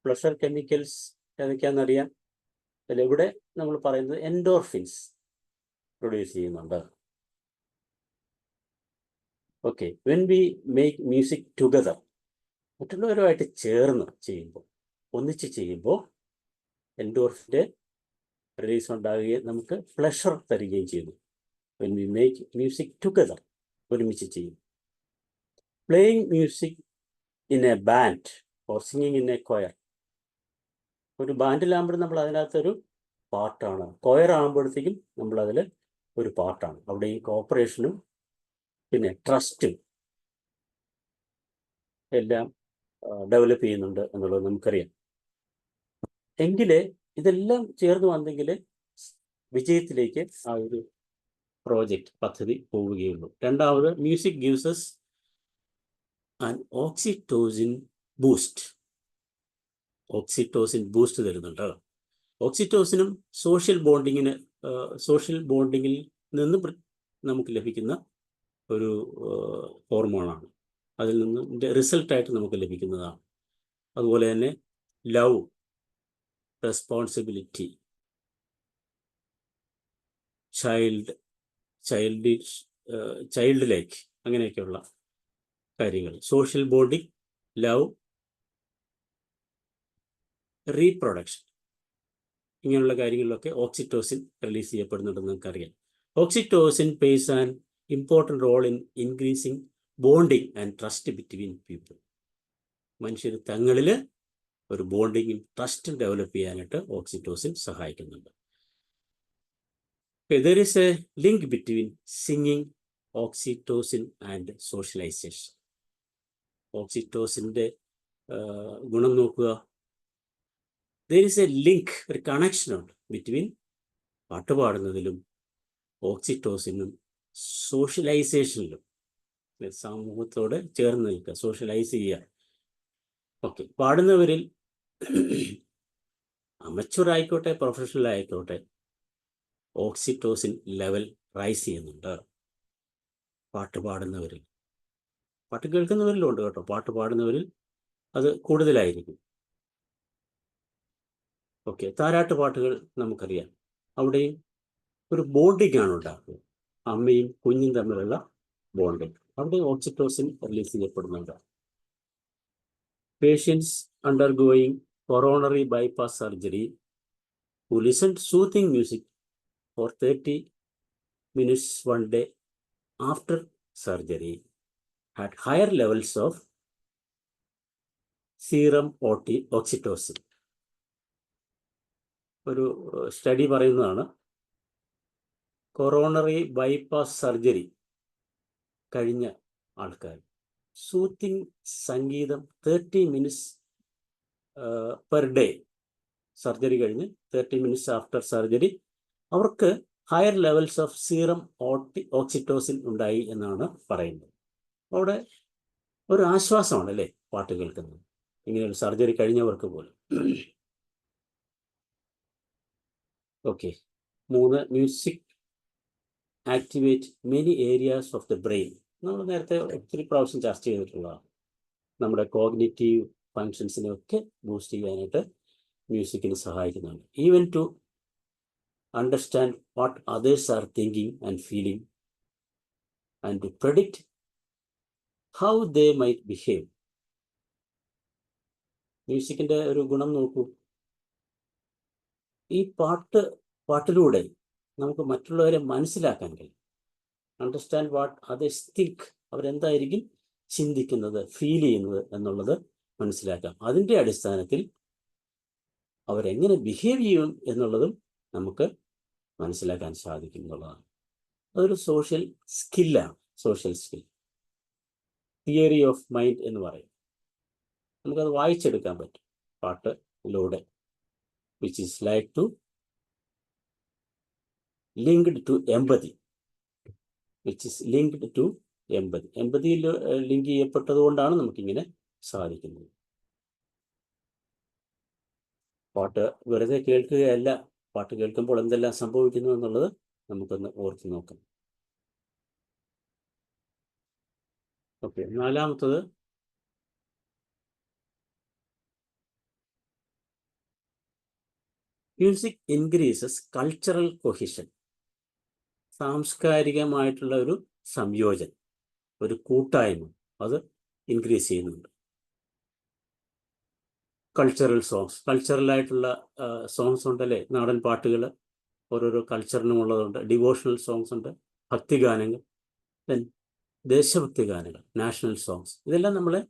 Pleasure chemicals ഏതൊക്കെയാണെന്നറിയാം? അതിൽ ഇവിടെ നമ്മൾ പറയുന്നത് എൻഡോർഫിൻസ് പ്രൊഡ്യൂസ് ചെയ്യുന്നുണ്ട്. Okay, when we make music together, മറ്റുള്ളവരുമായിട്ട് ചേർന്ന് ചെയ്യുമ്പോൾ, ഒന്നിച്ച് ചെയ്യുമ്പോൾ എൻഡോർഫിൻ്റെ റിലീസ് ഉണ്ടാകുകയും നമുക്ക് പ്ലഷർ തരികയും ചെയ്യുന്നു. When we make music together, ഒരുമിച്ച് ചെയ്യും. Playing music in a band or singing in a choir. ഒരു ബാൻഡിലാകുമ്പോൾ നമ്മൾ അതിനകത്തൊരു പാട്ടാണ്, കൊയർ ആകുമ്പോഴത്തേക്കും നമ്മളതിൽ ഒരു പാട്ടാണ്. അവിടെ ഈ കോപ്പറേഷനും പിന്നെ ട്രസ്റ്റും എല്ലാം ഡെവലപ്പ് ചെയ്യുന്നുണ്ട് എന്നുള്ളത് നമുക്കറിയാം. എങ്കിൽ ഇതെല്ലാം ചേർന്ന് വന്നെങ്കിൽ വിജയത്തിലേക്ക് ആ ഒരു പ്രോജക്റ്റ്, പദ്ധതി പോവുകയുള്ളൂ. രണ്ടാമത്, music gives us an oxytocin boost. Oxytocin boost തരുന്നുണ്ട്. ഓക്സിറ്റോസിനും സോഷ്യൽ ബോണ്ടിങ്ങിൽ നിന്ന് നമുക്ക് ലഭിക്കുന്ന ഒരു ഹോർമോണാണ്. അതിൽ നിന്ന് റിസൾട്ടായിട്ട് നമുക്ക് ലഭിക്കുന്നതാണ്. അതുപോലെ തന്നെ ലവ്, റെസ്പോൺസിബിലിറ്റി, ചൈൽഡ് ലൈക്ക്, അങ്ങനെയൊക്കെയുള്ള കാര്യങ്ങൾ. സോഷ്യൽ ബോണ്ടിങ്, ലവ്, റീപ്രൊഡക്ഷൻ, ഇങ്ങനെയുള്ള കാര്യങ്ങളിലൊക്കെ ഓക്സിറ്റോസിൻ റിലീസ് ചെയ്യപ്പെടുന്നുണ്ടെന്ന് നമുക്കറിയാം. Oxytocin plays an important role in increasing bonding and trust between people. മനുഷ്യർ തങ്ങളിൽ ഒരു ബോണ്ടിങ്ങും ട്രസ്റ്റും ഡെവലപ്പ് ചെയ്യാനായിട്ട് ഓക്സിറ്റോസിൻ സഹായിക്കുന്നുണ്ട്. There is a link between singing, oxytocin and socialization. ഓക്സിറ്റോസിൻ്റെ ഗുണം നോക്കുക. there is a link, ഒരു കണക്ഷൻ ഉണ്ട് ബിറ്റ്വീൻ പാട്ട് പാടുന്നതിലും ഓക്സിറ്റോസിനും സോഷ്യലൈസേഷനിലും. സമൂഹത്തോട് ചേർന്ന് നിൽക്കുക, സോഷ്യലൈസ് ചെയ്യുക. ഓക്കെ, പാടുന്നവരിൽ അമച്വർ ആയിക്കോട്ടെ പ്രൊഫഷണൽ ആയിക്കോട്ടെ ഓക്സിറ്റോസിൻ ലെവൽ റൈസ് ചെയ്യുന്നുണ്ട്. പാട്ട് പാടുന്നവരിൽ, പാട്ട് കേൾക്കുന്നവരിലും ഉണ്ട് കേട്ടോ, പാട്ട് പാടുന്നവരിൽ അത് കൂടുതലായിരിക്കും. ഓക്കെ, താരാട്ട് പാട്ടുകൾ നമുക്കറിയാം, അവിടെയും ഒരു ബോണ്ടിങ് ആണ് ഉണ്ടാക്കുക, അമ്മയും കുഞ്ഞും തമ്മിലുള്ള ബോണ്ടിങ്. അവിടെ ഓക്സിറ്റോസിൻ റിലീസ് ചെയ്യപ്പെടുന്നുണ്ട്. Patients undergoing coronary bypass surgery who listened soothing music for 30 minutes one day after surgery had higher levels of serum oxytocin. ഒരു സ്റ്റഡി പറയുന്നതാണ്, കൊറോണറി ബൈപ്പാസ് സർജറി കഴിഞ്ഞ ആൾക്കാർ സൂത്തിങ് സംഗീതം 30 മിനിറ്റ്സ് പെർ ഡേ, സർജറി കഴിഞ്ഞ് 30 minutes after surgery അവർക്ക് higher levels of serum oxytocin ഉണ്ടായി എന്നാണ് പറയുന്നത്. അവിടെ ഒരു ആശ്വാസമാണ് അല്ലേ പാട്ട് കേൾക്കുന്നത്, ഇങ്ങനെയൊരു സർജറി കഴിഞ്ഞവർക്ക് പോലും. Okay, 3, music activate many areas of the brain. നമ്മൾ നേരത്തെ ഒത്തിരി പ്രാവശ്യം ചർച്ച ചെയ്തിട്ടുള്ളതാണ്. നമ്മുടെ കോഗ്നിറ്റീവ് ഫങ്ഷൻസിനെ ഒക്കെ ബൂസ്റ്റ് ചെയ്യാനായിട്ട് മ്യൂസിക്കിന് സഹായിക്കുന്നുണ്ട്. Even to understand what others are thinking and feeling and to predict how they might behave. മ്യൂസിക്കിൻ്റെ ഒരു ഗുണം നോക്കൂ, ഈ പാട്ടിലൂടെ നമുക്ക് മറ്റുള്ളവരെ മനസ്സിലാക്കാൻ കഴിയും. അണ്ടർസ്റ്റാൻഡ് വാട്ട് അതേഴ്സ് തിങ്ക്, അവരെന്തായിരിക്കും ചിന്തിക്കുന്നത്, ഫീൽ ചെയ്യുന്നത് എന്നുള്ളത് മനസ്സിലാക്കാം. അതിൻ്റെ അടിസ്ഥാനത്തിൽ അവരെങ്ങനെ ബിഹേവ് ചെയ്യും എന്നുള്ളതും നമുക്ക് മനസ്സിലാക്കാൻ സാധിക്കും എന്നുള്ളതാണ്. അതൊരു സോഷ്യൽ സ്കില്ലാണ്, social skill. Theory of mind എന്ന് പറയും. നമുക്കത് വായിച്ചെടുക്കാൻ പറ്റും പാട്ടിലൂടെ. Which is like to linked to empathy, which is linked to empathy. എമ്പതിയിൽ ലിങ്ക് ചെയ്യപ്പെട്ടത് കൊണ്ടാണ് നമുക്കിങ്ങനെ സാധിക്കുന്നത്. പാട്ട് വെറുതെ കേൾക്കുകയല്ല, പാട്ട് കേൾക്കുമ്പോൾ എന്തെല്ലാം സംഭവിക്കുന്നു എന്നുള്ളത് നമുക്കൊന്ന് ഓർത്ത് നോക്കാം. ഓക്കെ, 4-മത്തത് മ്യൂസിക് ഇൻക്രീസസ് കൾച്ചറൽ കൊഹിഷൻ. സാംസ്കാരികമായിട്ടുള്ള ഒരു സംയോജനം, ഒരു കൂട്ടായ്മ, അത് ഇൻക്രീസ് ചെയ്യുന്നുണ്ട്. കൾച്ചറൽ സോങ്സ്, കൾച്ചറലായിട്ടുള്ള സോങ്സ് ഉണ്ടല്ലേ, നാടൻ പാട്ടുകൾ ഓരോരോ കൾച്ചറിനും ഉള്ളതുണ്ട്. ഡിവോഷണൽ സോങ്സ് ഉണ്ട്, ഭക്തിഗാനങ്ങൾ, ദെൻ ദേശഭക്തി ഗാനങ്ങൾ, നാഷണൽ സോങ്സ്. ഇതെല്ലാം നമ്മളെ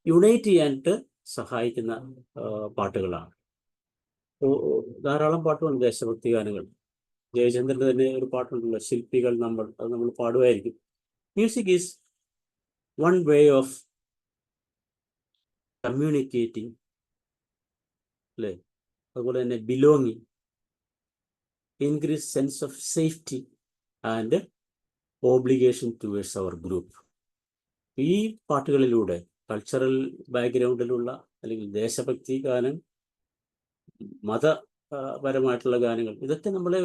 യുണൈറ്റ് ചെയ്യാനായിട്ട് സഹായിക്കുന്ന പാട്ടുകളാണ്. ധാരാളം പാട്ടുകളുണ്ട് ദേശഭക്തി ഗാനങ്ങൾ. ജയചന്ദ്രൻ്റെ തന്നെ ഒരു പാട്ടുണ്ടല്ലോ, ശില്പികൾ നമ്മൾ, അത് നമ്മൾ പാടുമായിരിക്കും. Music is one way of communicating അല്ലേ. അതുപോലെ തന്നെ belonging, increase sense of safety and obligation towards our group. ഈ പാട്ടുകളിലൂടെ കൾച്ചറൽ ബാക്ക്ഗ്രൗണ്ടിലുള്ള അല്ലെങ്കിൽ ദേശഭക്തി ഗാനം, മതപരമായിട്ടുള്ള ഗാനങ്ങൾ, ഇതൊക്കെ നമ്മളെ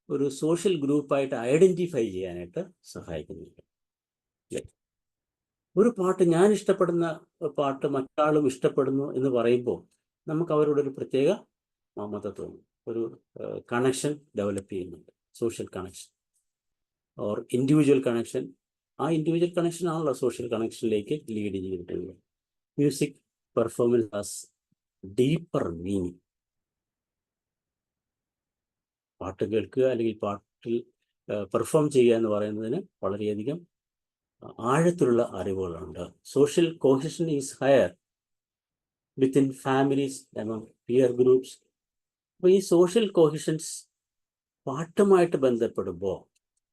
ഒരു സോഷ്യൽ ഗ്രൂപ്പായിട്ട് ഐഡൻറ്റിഫൈ ചെയ്യാനായിട്ട് സഹായിക്കുന്നുണ്ട്. ഒരു പാട്ട്, ഞാൻ ഇഷ്ടപ്പെടുന്ന പാട്ട് മറ്റാളും ഇഷ്ടപ്പെടുന്നു എന്ന് പറയുമ്പോൾ നമുക്ക് അവരോട് ഒരു പ്രത്യേക മമതത്വം, ഒരു കണക്ഷൻ ഡെവലപ്പ് ചെയ്യുന്നുണ്ട്, social connection or individual connection. ആ ഇൻഡിവിജ്വൽ കണക്ഷൻ ആണല്ലോ സോഷ്യൽ കണക്ഷനിലേക്ക് ലീഡ് ചെയ്തിട്ടുള്ളത്. Music performance as deeper meaning. പാട്ട് കേൾക്കുക അല്ലെങ്കിൽ പാട്ടിൽ പെർഫോം ചെയ്യുക എന്ന് പറയുന്നതിന് വളരെയധികം ആഴത്തിലുള്ള അറിവുകളുണ്ട്. Social cohesion is higher within families, among peer groups. അപ്പോൾ ഈ സോഷ്യൽ കോഹിഷൻസ് പാട്ടുമായിട്ട് ബന്ധപ്പെടുമ്പോൾ,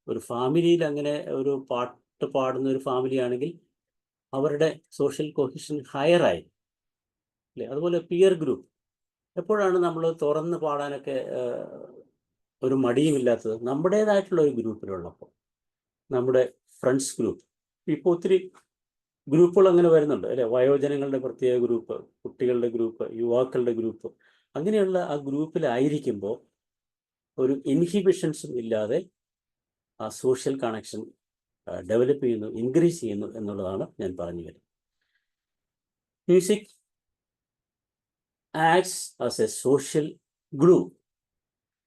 ഒരു ഫാമിലിയിൽ അങ്ങനെ ഒരു പാട്ട് പാടുന്ന ഒരു ഫാമിലി ആണെങ്കിൽ അവരുടെ സോഷ്യൽ കോഹിഷൻ ഹയറായി അല്ലേ. അതുപോലെ പിയർ ഗ്രൂപ്പ്, എപ്പോഴാണ് നമ്മൾ തുറന്ന് പാടാനൊക്കെ ഒരു മടിയുമില്ലാത്തത്? നമ്മുടേതായിട്ടുള്ള ഒരു ഗ്രൂപ്പിലുള്ളപ്പോൾ, നമ്മുടെ ഫ്രണ്ട്സ് ഗ്രൂപ്പ്. ഇപ്പോൾ ഒത്തിരി ഗ്രൂപ്പുകൾ അങ്ങനെ വരുന്നുണ്ട് അല്ലേ. വയോജനങ്ങളുടെ പ്രത്യേക ഗ്രൂപ്പ്, കുട്ടികളുടെ ഗ്രൂപ്പ്, യുവാക്കളുടെ ഗ്രൂപ്പ്. അങ്ങനെയുള്ള ആ ഗ്രൂപ്പിലായിരിക്കുമ്പോൾ ഒരു ഇൻഹിബിഷൻസും ഇല്ലാതെ ആ സോഷ്യൽ കണക്ഷൻ ഡെവലപ്പ് ചെയ്യുന്നു, ഇൻക്രീസ് ചെയ്യുന്നു എന്നുള്ളതാണ് ഞാൻ പറഞ്ഞു വരുന്നത്. Music acts as A social glue,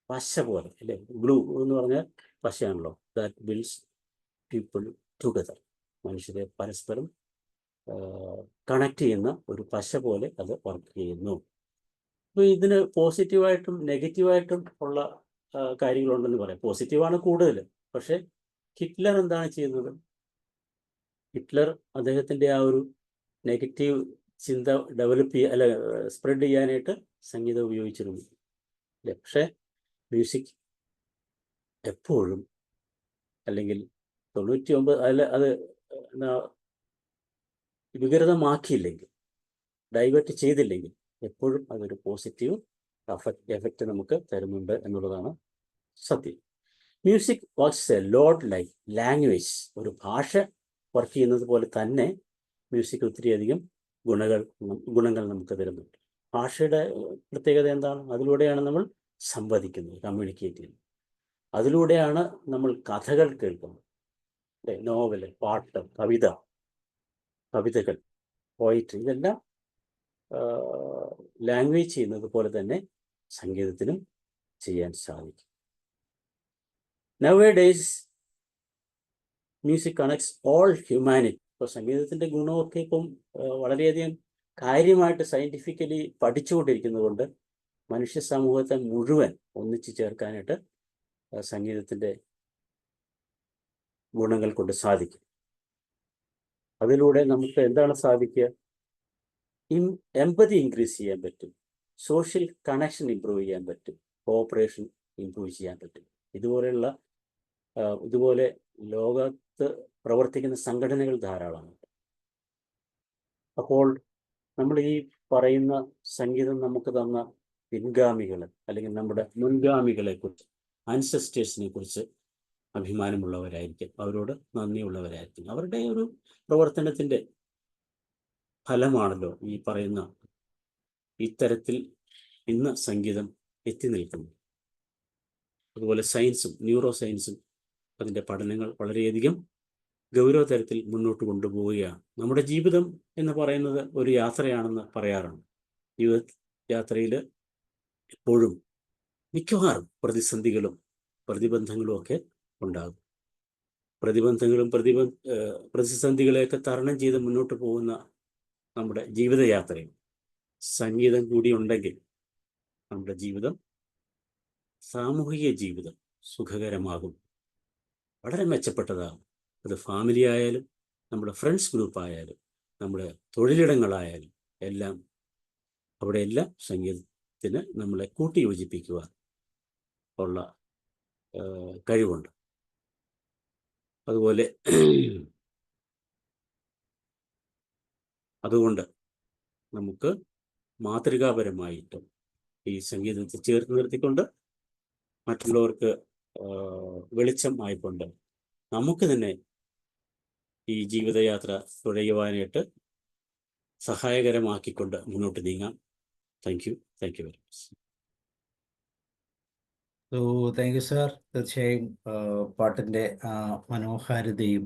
പശ പോലെ അല്ലേ. ഗ്ലൂ എന്ന് പറഞ്ഞാൽ പശയാണല്ലോ. ദാറ്റ് ബിൽഡ്സ് പീപ്പിൾ ടുഗദർ, മനുഷ്യരെ പരസ്പരം കണക്ട് ചെയ്യുന്ന ഒരു പശ പോലെ അത് വർക്ക് ചെയ്യുന്നു. അപ്പോൾ ഇതിന് പോസിറ്റീവായിട്ടും നെഗറ്റീവായിട്ടും ഉള്ള കാര്യങ്ങളുണ്ടെന്ന് പറയാം. പോസിറ്റീവാണ് കൂടുതൽ. പക്ഷേ ഹിറ്റ്ലർ എന്താണ് ചെയ്യുന്നത്? ഹിറ്റ്ലർ അദ്ദേഹത്തിൻ്റെ ആ ഒരു നെഗറ്റീവ് ചിന്ത ഡെവലപ്പ് അല്ല സ്പ്രെഡ് ചെയ്യാനായിട്ട് സംഗീതം ഉപയോഗിച്ചിരുന്നു അല്ലേ. പക്ഷേ മ്യൂസിക് എപ്പോഴും, അല്ലെങ്കിൽ 99 അത് വികൃതമാക്കിയില്ലെങ്കിൽ, ഡൈവേർട്ട് ചെയ്തില്ലെങ്കിൽ, എപ്പോഴും അതൊരു പോസിറ്റീവ് എഫക്റ്റ് നമുക്ക് തരുന്നുണ്ട് എന്നുള്ളതാണ് സത്യം. Music works a lot like language. ഒരു ഭാഷ വർക്ക് ചെയ്യുന്നത് പോലെ തന്നെ മ്യൂസിക് ഒത്തിരിയധികം ഗുണങ്ങൾ നമുക്ക് തരുന്നുണ്ട്. ഭാഷയുടെ പ്രത്യേകത എന്താണ്? അതിലൂടെയാണ് നമ്മൾ സംവദിക്കുന്നത്, കമ്മ്യൂണിക്കേറ്റ് ചെയ്യുന്നത്. അതിലൂടെയാണ് നമ്മൾ കഥകൾ കേൾക്കുന്നത് അല്ലേ. നോവല്, പാട്ട്, കവിതകൾ, പോയിട്രി, ഇതെല്ലാം ലാംഗ്വേജ് ചെയ്യുന്നത് പോലെ തന്നെ സംഗീതത്തിനും ചെയ്യാൻ സാധിക്കും. നൗഡേയ്സ് മ്യൂസിക് കണക്ട്സ് ഓൾ ഹ്യൂമാനിറ്റി. ഇപ്പോൾ സംഗീതത്തിൻ്റെ ഗുണമൊക്കെ ഇപ്പം വളരെയധികം കാര്യമായിട്ട് സയൻറ്റിഫിക്കലി പഠിച്ചുകൊണ്ടിരിക്കുന്നത് കൊണ്ട് മനുഷ്യ സമൂഹത്തെ മുഴുവൻ ഒന്നിച്ചു ചേർക്കാനായിട്ട് സംഗീതത്തിൻ്റെ ഗുണങ്ങൾ കൊണ്ട് സാധിക്കും. അതിലൂടെ നമുക്ക് എന്താണ് സാധിക്കുക? എമ്പതി ഇൻക്രീസ് ചെയ്യാൻ പറ്റും, സോഷ്യൽ കണക്ഷൻ ഇമ്പ്രൂവ് ചെയ്യാൻ പറ്റും, കോഓപ്പറേഷൻ ഇമ്പ്രൂവ് ചെയ്യാൻ പറ്റും. ഇതുപോലെ ലോകത്ത് പ്രവർത്തിക്കുന്ന സംഘടനകൾ ധാരാളമുണ്ട്. അപ്പോൾ നമ്മൾ ഈ പറയുന്ന സംഗീതം നമുക്ക് തന്ന പിൻഗാമികൾ അല്ലെങ്കിൽ നമ്മുടെ മുൻഗാമികളെ കുറിച്ച്, ആൻസസ്റ്റേഴ്സിനെ കുറിച്ച് അഭിമാനമുള്ളവരായിരിക്കും, അവരോട് നന്ദിയുള്ളവരായിരിക്കും. അവരുടെ ഒരു പ്രവർത്തനത്തിൻ്റെ ഫലമാണല്ലോ ഈ പറയുന്ന ഇത്തരത്തിൽ ഇന്ന് സംഗീതം എത്തി നിൽക്കുന്നു. അതുപോലെ സയൻസും ന്യൂറോ സയൻസും അതിൻ്റെ പഠനങ്ങൾ വളരെയധികം ഗൗരവതരത്തിൽ മുന്നോട്ട് കൊണ്ടുപോവുകയാണ്. നമ്മുടെ ജീവിതം എന്ന് പറയുന്നത് ഒരു യാത്രയാണെന്ന് പറയാറുണ്ട്. ജീവിത യാത്രയിൽ എപ്പോഴും മിക്കവാറും പ്രതിസന്ധികളും പ്രതിബന്ധങ്ങളും ഒക്കെ ഉണ്ടാകും. പ്രതിസന്ധികളെയൊക്കെ തരണം ചെയ്ത് മുന്നോട്ട് പോകുന്ന നമ്മുടെ ജീവിതയാത്രയിൽ സംഗീതം കൂടി ഉണ്ടെങ്കിൽ നമ്മുടെ ജീവിതം, സാമൂഹിക ജീവിതം സുഖകരമാകും, വളരെ മെച്ചപ്പെട്ടതാകും. അത് ഫാമിലി ആയാലും നമ്മുടെ ഫ്രണ്ട്സ് ഗ്രൂപ്പ് ആയാലും നമ്മുടെ തൊഴിലിടങ്ങളായാലും എല്ലാം, അവിടെയെല്ലാം സംഗീതത്തിന് നമ്മളെ കൂട്ടിയോജിപ്പിക്കുക ഉള്ള കഴിവുണ്ട്. അതുകൊണ്ട് നമുക്ക് മാതൃകാപരമായിട്ടും ഈ സംഗീതത്തെ ചേർത്ത് നിർത്തിക്കൊണ്ട് മറ്റുള്ളവർക്ക് വെളിച്ചം ആയിക്കൊണ്ട് നമുക്ക് തന്നെ ഈ ജീവിതയാത്ര തുടരുവാനായിട്ട് സഹായകരമാക്കിക്കൊണ്ട് മുന്നോട്ട് നീങ്ങാം. Thank you very much. Thank you sir. തീർച്ചയായും പാട്ടിൻ്റെ മനോഹാരിതയും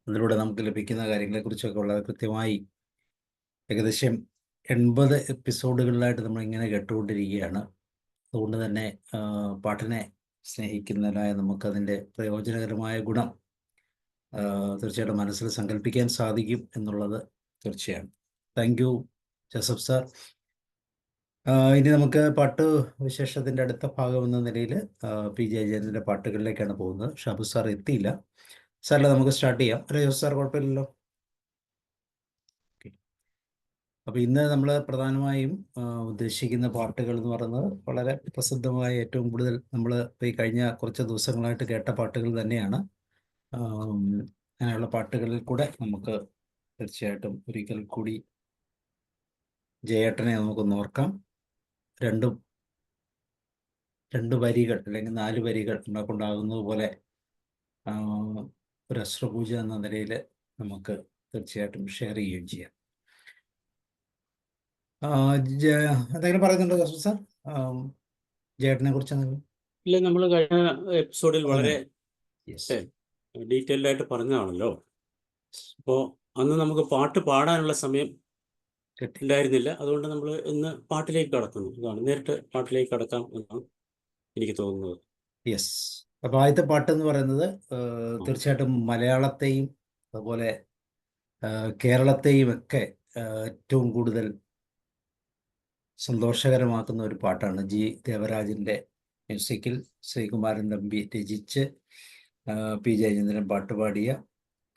അതിലൂടെ നമുക്ക് ലഭിക്കുന്ന കാര്യങ്ങളെക്കുറിച്ചൊക്കെ വളരെ കൃത്യമായി ഏകദേശം 80 എപ്പിസോഡുകളിലായിട്ട് നമ്മളിങ്ങനെ കേട്ടുകൊണ്ടിരിക്കുകയാണ്. അതുകൊണ്ട് തന്നെ പാട്ടിനെ സ്നേഹിക്കുന്നതിനായ നമുക്കതിൻ്റെ പ്രയോജനകരമായ ഗുണം തീർച്ചയായിട്ടും മനസ്സിൽ സങ്കല്പിക്കാൻ സാധിക്കും എന്നുള്ളത് തീർച്ചയാണ്. Thank you Joseph sir. ഇനി നമുക്ക് പാട്ട് വിശേഷത്തിൻ്റെ അടുത്ത ഭാഗം എന്ന നിലയിൽ പി ജയചന്ദ്രൻ്റെ പാട്ടുകളിലേക്കാണ് പോകുന്നത്. ഷാബു സാർ എത്തിയില്ല. സാറല്ല, നമുക്ക് സ്റ്റാർട്ട് ചെയ്യാം അല്ലേ ജോസ് സാർ? കുഴപ്പമില്ലല്ലോ. ഓക്കെ. അപ്പോൾ ഇന്ന് നമ്മൾ പ്രധാനമായും ഉദ്ദേശിക്കുന്ന പാട്ടുകൾ എന്ന് പറയുന്നത് വളരെ പ്രസിദ്ധമായ, ഏറ്റവും കൂടുതൽ നമ്മൾ ഈ കഴിഞ്ഞ കുറച്ച് ദിവസങ്ങളായിട്ട് കേട്ട പാട്ടുകൾ തന്നെയാണ്. അങ്ങനെയുള്ള പാട്ടുകളിൽ കൂടെ നമുക്ക് തീർച്ചയായിട്ടും ഒരിക്കൽ കൂടി ജയേട്ടനെ നമുക്കൊന്ന് ഓർക്കാം. രണ്ട് വരികൾ അല്ലെങ്കിൽ 4 വരികൾ നമ്മളെ കൊണ്ടാകുന്നത് പോലെ ഒരു അശ്രപൂജ എന്ന നിലയിൽ നമുക്ക് തീർച്ചയായിട്ടും ഷെയർ ചെയ്യുകയും ചെയ്യാം. എന്തെങ്കിലും പറയുന്നുണ്ടോ ജോസഫ് സാർ ജയേട്ടനെ കുറിച്ച്? ഇല്ല, നമ്മൾ കഴിഞ്ഞ എപ്പിസോഡിൽ വളരെ യെസ്, ഡീറ്റെയിൽഡ് ആയിട്ട് പറഞ്ഞതാണല്ലോ. അപ്പോൾ അന്ന് നമുക്ക് പാട്ട് പാടാനുള്ള സമയം കിട്ടി. ഉണ്ടായിരുന്നില്ല. അതുകൊണ്ട് നമ്മൾ ഇന്ന് പാട്ടിലേക്ക് കടക്കുന്നു. ഇതാണ്, നേരിട്ട് പാട്ടിലേക്ക് കടക്കാം എന്നാണ് എനിക്ക് തോന്നുന്നത്. യെസ്. അപ്പോൾ ആദ്യത്തെ പാട്ട് എന്ന് പറയുന്നത് തീർച്ചയായിട്ടും മലയാളത്തെയും അതുപോലെ കേരളത്തെയും ഒക്കെ ഏറ്റവും കൂടുതൽ സന്തോഷകരമാക്കുന്ന ഒരു പാട്ടാണ്. ജി ദേവരാജിൻ്റെ മ്യൂസിക്കിൽ ശ്രീകുമാരൻ തമ്പി രചിച്ച് പി ജയചന്ദ്രൻ പാട്ടുപാടിയ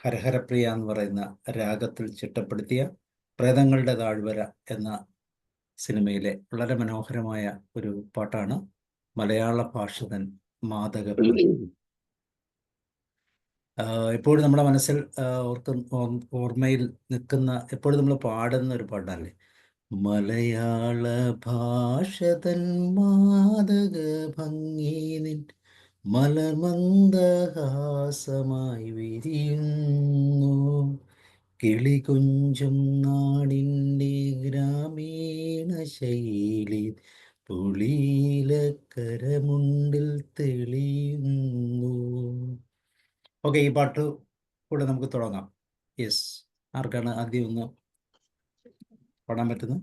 ഹരഹരപ്രിയ എന്ന് പറയുന്ന രാഗത്തിൽ ചിട്ടപ്പെടുത്തിയ പ്രേതങ്ങളുടെ താഴ്വര എന്ന സിനിമയിലെ വളരെ മനോഹരമായ ഒരു പാട്ടാണ് മലയാള ഭാഷതൻ മാതകപുരം. എപ്പോഴും നമ്മുടെ മനസ്സിൽ ഓർമ്മയിൽ നിൽക്കുന്ന, എപ്പോഴും നമ്മൾ പാടുന്ന ഒരു പാട്ടല്ലേ മലയാള ഭാഷതൻ മാതക ഭംഗി മലർമന്ദഹാസമായി വിരിയുന്നു കിളി കൊഞ്ചും നാടിൻ്റെ ഗ്രാമീണ ശൈലി പുളിയിലക്കരമുണ്ടിൽ തെളിയുന്നു. ഓക്കെ, ഈ പാട്ട് കൂടെ നമുക്ക് തുടങ്ങാം. യെസ്, ആർക്കാണ് ആദ്യം ഒന്ന് പാടാൻ പറ്റുന്നത്?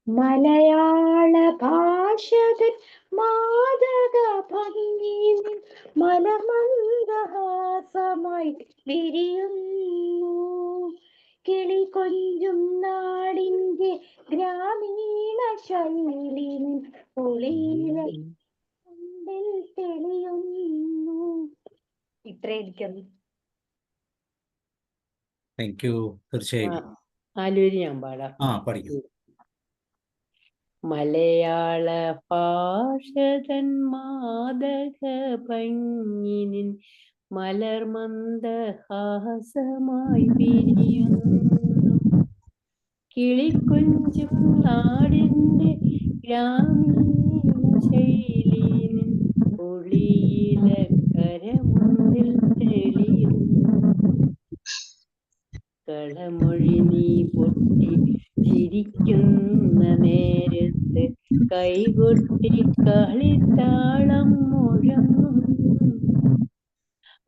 മലയാള ഭാഷതൻ മാതക ഭംഗി മലർമന്ദഹാസമായി വിരിയുന്നു കിളി കൊഞ്ചും നാടിൻ്റെ ഗ്രാമീണ ശൈലി പുളിയിലെ കൊണ്ടിൽ തെളിയുന്നു. ഇത്രയിരിക്കുന്നു. Thank you. തീർച്ചയായും ആലൂരി ഞാൻ പാടാം. പഠിക്കും. മലയാള ഭാഷതൻ മാതക ഭംഗിനിൻ മലർമന്ദഹാസമായി വിരിയുന്നു കിളിക്കൊഞ്ചും നാടിൻ്റെ ഗ്രാമീണ ശൈലീനിൻ പൊളിയിലക്കരമുണ്ടിൽ തെളിയുന്നു കളമൊഴി നീ പൊട്ടി ചിരിക്കുന്ന നേരത്ത് കൈകൊട്ടി കളിത്താളം മുഴങ്ങും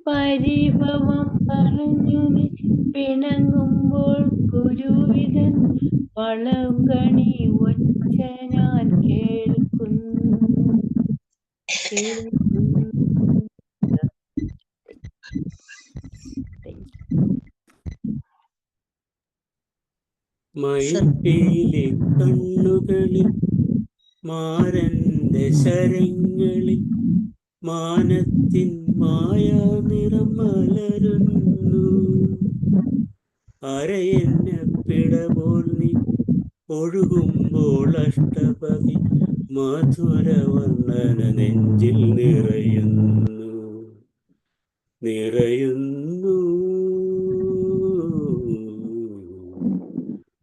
പരിഭവം പറഞ്ഞു നീ പിണങ്ങുമ്പോൾ കുരുവിതൻ വളങ്കണി ഒച്ച ഞാൻ കേൾക്കുന്നു. മയിൽപ്പീലി കണ്ണുകളിൽ മാരന്റെ ശരങ്ങളിൽ മാനത്തിൻ മായാനിറം മലരുന്നു അരയെന്ന പിടപോൽ നീ ഒഴുകുമ്പോൾ അഷ്ടപതി മധുരവർണ്ണന നെഞ്ചിൽ നിറയുന്നു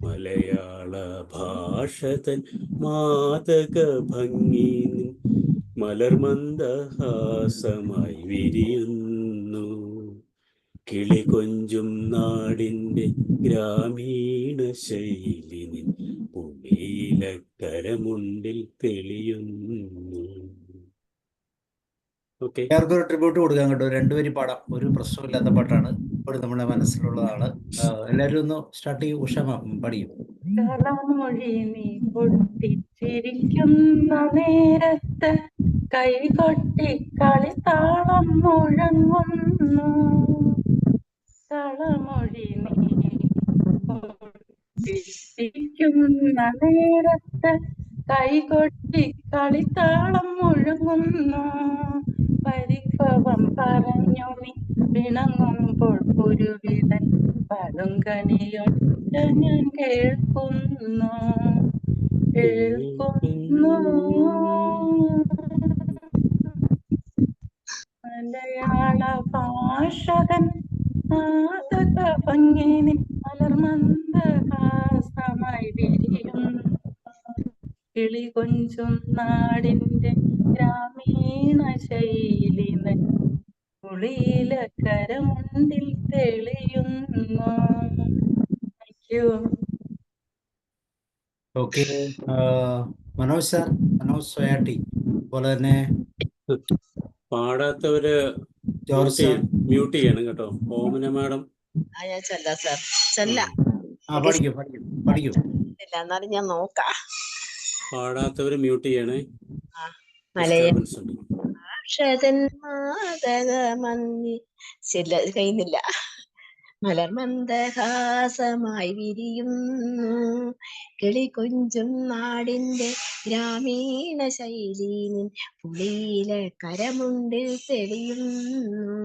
മലയാള ഭാഷതൻ മാതക ഭംഗി മലർമന്ദഹാസമായി വിരിയുന്നു കിളി കൊഞ്ചും നാടിൻ്റെ ഗ്രാമീണ ശൈലി പുളിയിലക്കരമുണ്ടിൽ തെളിയുന്നു. ഓക്കെ, എല്ലാവർക്കും ഒരു ട്രിബ്യൂട്ട് കൊടുക്കാൻ കേട്ടോ. 2 വരി പാടാം, ഒരു പ്രശ്നമില്ലാത്ത പാട്ടാണ്, ഇപ്പോൾ നമ്മുടെ മനസ്സിലുള്ളതാണ്. എല്ലാവരും ഒന്ന് സ്റ്റാർട്ട് ചെയ്യും. ഉഷാമ പഠിക്കും. കളമൊഴി നീ പൊട്ടിച്ചിരിക്കുന്ന നേരത്ത് കൈകൊട്ടി കളിത്താളം മുഴങ്ങുന്നു കളമൊഴി നീ പൊട്ടിച്ചിരിക്കുന്ന നേരത്ത് കൈകൊട്ടി കളിത്താളം മുഴങ്ങുന്നു. പരിഭവം പറഞ്ഞു നീ പിണങ്ങുമ്പോൾ കുരുവിതൻ പളുങ്കണിയൊച്ച ഞാൻ കേൾക്കുന്നു. മലയാള ഭാഷകൻ മാതക ഭംഗിനി മലർമന്ദഹാസമായി വിരിയുന്നു. കിളി കൊഞ്ചും നാടിന്റെ ഗ്രാമീണ ശൈലി പുളിയില കരമുണ്ടിൽ തെളിയുന്നു. Thank you. Okay, Manoj sir, Manoj സോയാട്ടി, അതുപോലെ തന്നെ പാടാത്തവര് ജോർജ് സാർ. മ്യൂട്ട് ചെയ്യണം കേട്ടോ. ഓമന മാഡം ഞാൻ ചെല്ലാം സാർ, ചെല്ലാം. പഠിക്കൂ. എന്നാലും ഞാൻ നോക്കാം. പാടാത്തവര് മ്യൂട്ട് ചെയ്യണേ. കഴിയുന്നില്ല. മലർമന്ദഹാസമായി വിരിയുന്നു. കിളി കൊഞ്ചും നാടിന്റെ ഗ്രാമീണ ശൈലീനിൻ പുളിയിലെ കരമുണ്ടിൽ തെളിയുന്നു.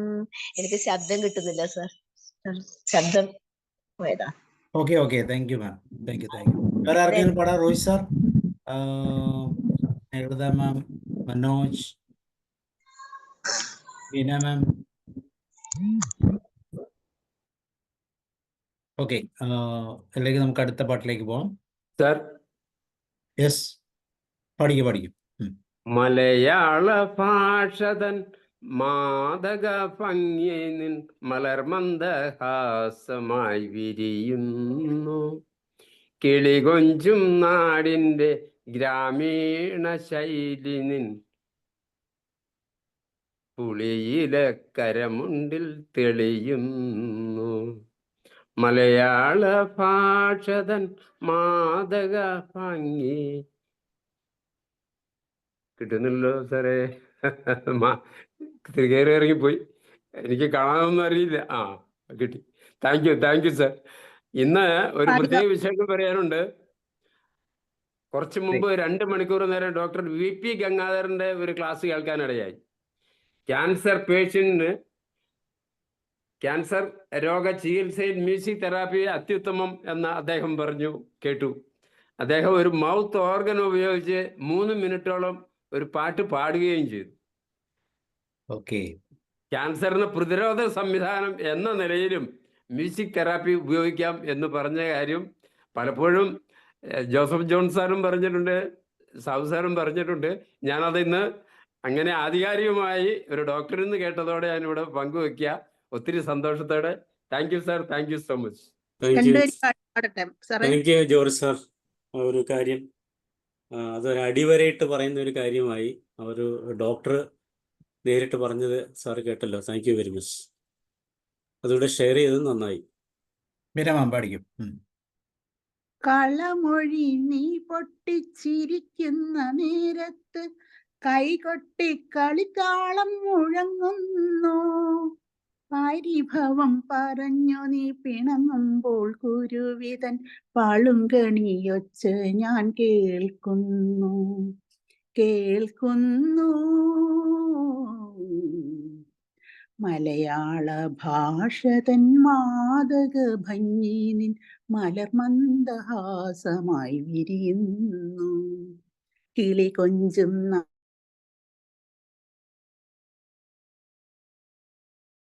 എനിക്ക് ശബ്ദം കിട്ടുന്നില്ല സാർ, ശബ്ദം പോയതാ. Okay, thank you ma'am. Thank you. വേറെ ആർക്കെങ്കിലും പാടാം? റോഹിത് സാർ, എഴുതാ മാം, മനോജ്, ബീന മാം. ഓക്കെ, അല്ലെങ്കിൽ നമുക്ക് അടുത്ത പാട്ടിലേക്ക് പോവാം. സർ, യെസ്, പഠിക്കും. മലയാള ഭാഷതൻ മാതക ഭംഗിനിൻ മലർമന്ദഹാസമായി വിരിയുന്നു. കിളികൊഞ്ചും നാടിന്റെ ഗ്രാമീണ ശൈലിനിൻ പുളിയിലെ കരമുണ്ടിൽ തെളിയുന്നു. മലയാള ഭാഷതൻ മാതക ഭംഗി. കിട്ടുന്നില്ലല്ലോ സാറേ, കയറി ഇറങ്ങിപ്പോയി. എനിക്ക് കാണാനൊന്നും അറിയില്ല. കിട്ടി. Thank you sir. ഇന്ന് ഒരു പ്രത്യേക വിശേഷം പറയാനുണ്ട്. കുറച്ച് മുമ്പ് 2 മണിക്കൂർ നേരം ഡോക്ടർ VP ഗംഗാധരന്റെ ഒരു ക്ലാസ് കേൾക്കാനിടയായി. ക്യാൻസർ പേഷ്യന്റിന് ക്യാൻസർ രോഗ ചികിത്സയിൽ മ്യൂസിക് തെറാപ്പി അത്യുത്തമം എന്ന് അദ്ദേഹം കേട്ടു. അദ്ദേഹം ഒരു മൗത്ത് ഓർഗൻ ഉപയോഗിച്ച് 3 മിനിറ്റോളം ഒരു പാട്ട് പാടുകയും ചെയ്തു. ഓക്കെ, ക്യാൻസറിന് പ്രതിരോധ സംവിധാനം എന്ന നിലയിലും മ്യൂസിക് തെറാപ്പി ഉപയോഗിക്കാം എന്ന് പറഞ്ഞ കാര്യം പലപ്പോഴും ജോസഫ് ജോൺ സാറും പറഞ്ഞിട്ടുണ്ട്, സാബു സാറും പറഞ്ഞിട്ടുണ്ട്. ഞാനത് ഇന്ന് അങ്ങനെ ആധികാരികമായി ഒരു ഡോക്ടറിൽ നിന്ന് കേട്ടതോടെ ഞാനിവിടെ പങ്കുവെക്കുക. ഒത്തിരി സന്തോഷത്തോടെ. Thank you sir, thank you so much. Thank you George sir. ഒരു കാര്യം, അതൊരു അടിവരയിട്ട് പറയുന്ന ഒരു കാര്യമായി ഒരു ഡോക്ടർ നേരിട്ട് പറഞ്ഞത് സാർ കേട്ടല്ലോ. Thank you very much. അതിവിടെ ഷെയർ ചെയ്തത് നന്നായി. പഠിക്കും. കളമൊഴി നീ പൊട്ടിച്ചിരിക്കുന്ന നേരത്ത് കൈകൊട്ടി കളിത്താളം മുഴങ്ങുന്നു. പരിഭവം പറഞ്ഞു നീ പിണങ്ങുമ്പോൾ കുരുവിതൻ പളുങ്കണിയൊച്ച ഞാൻ കേൾക്കുന്നു. മലയാള ഭാഷതൻ മാതക ഭംഗിനിൻ മലർമന്ദഹാസമായി വിരിയുന്നു. കിളി കൊഞ്ചും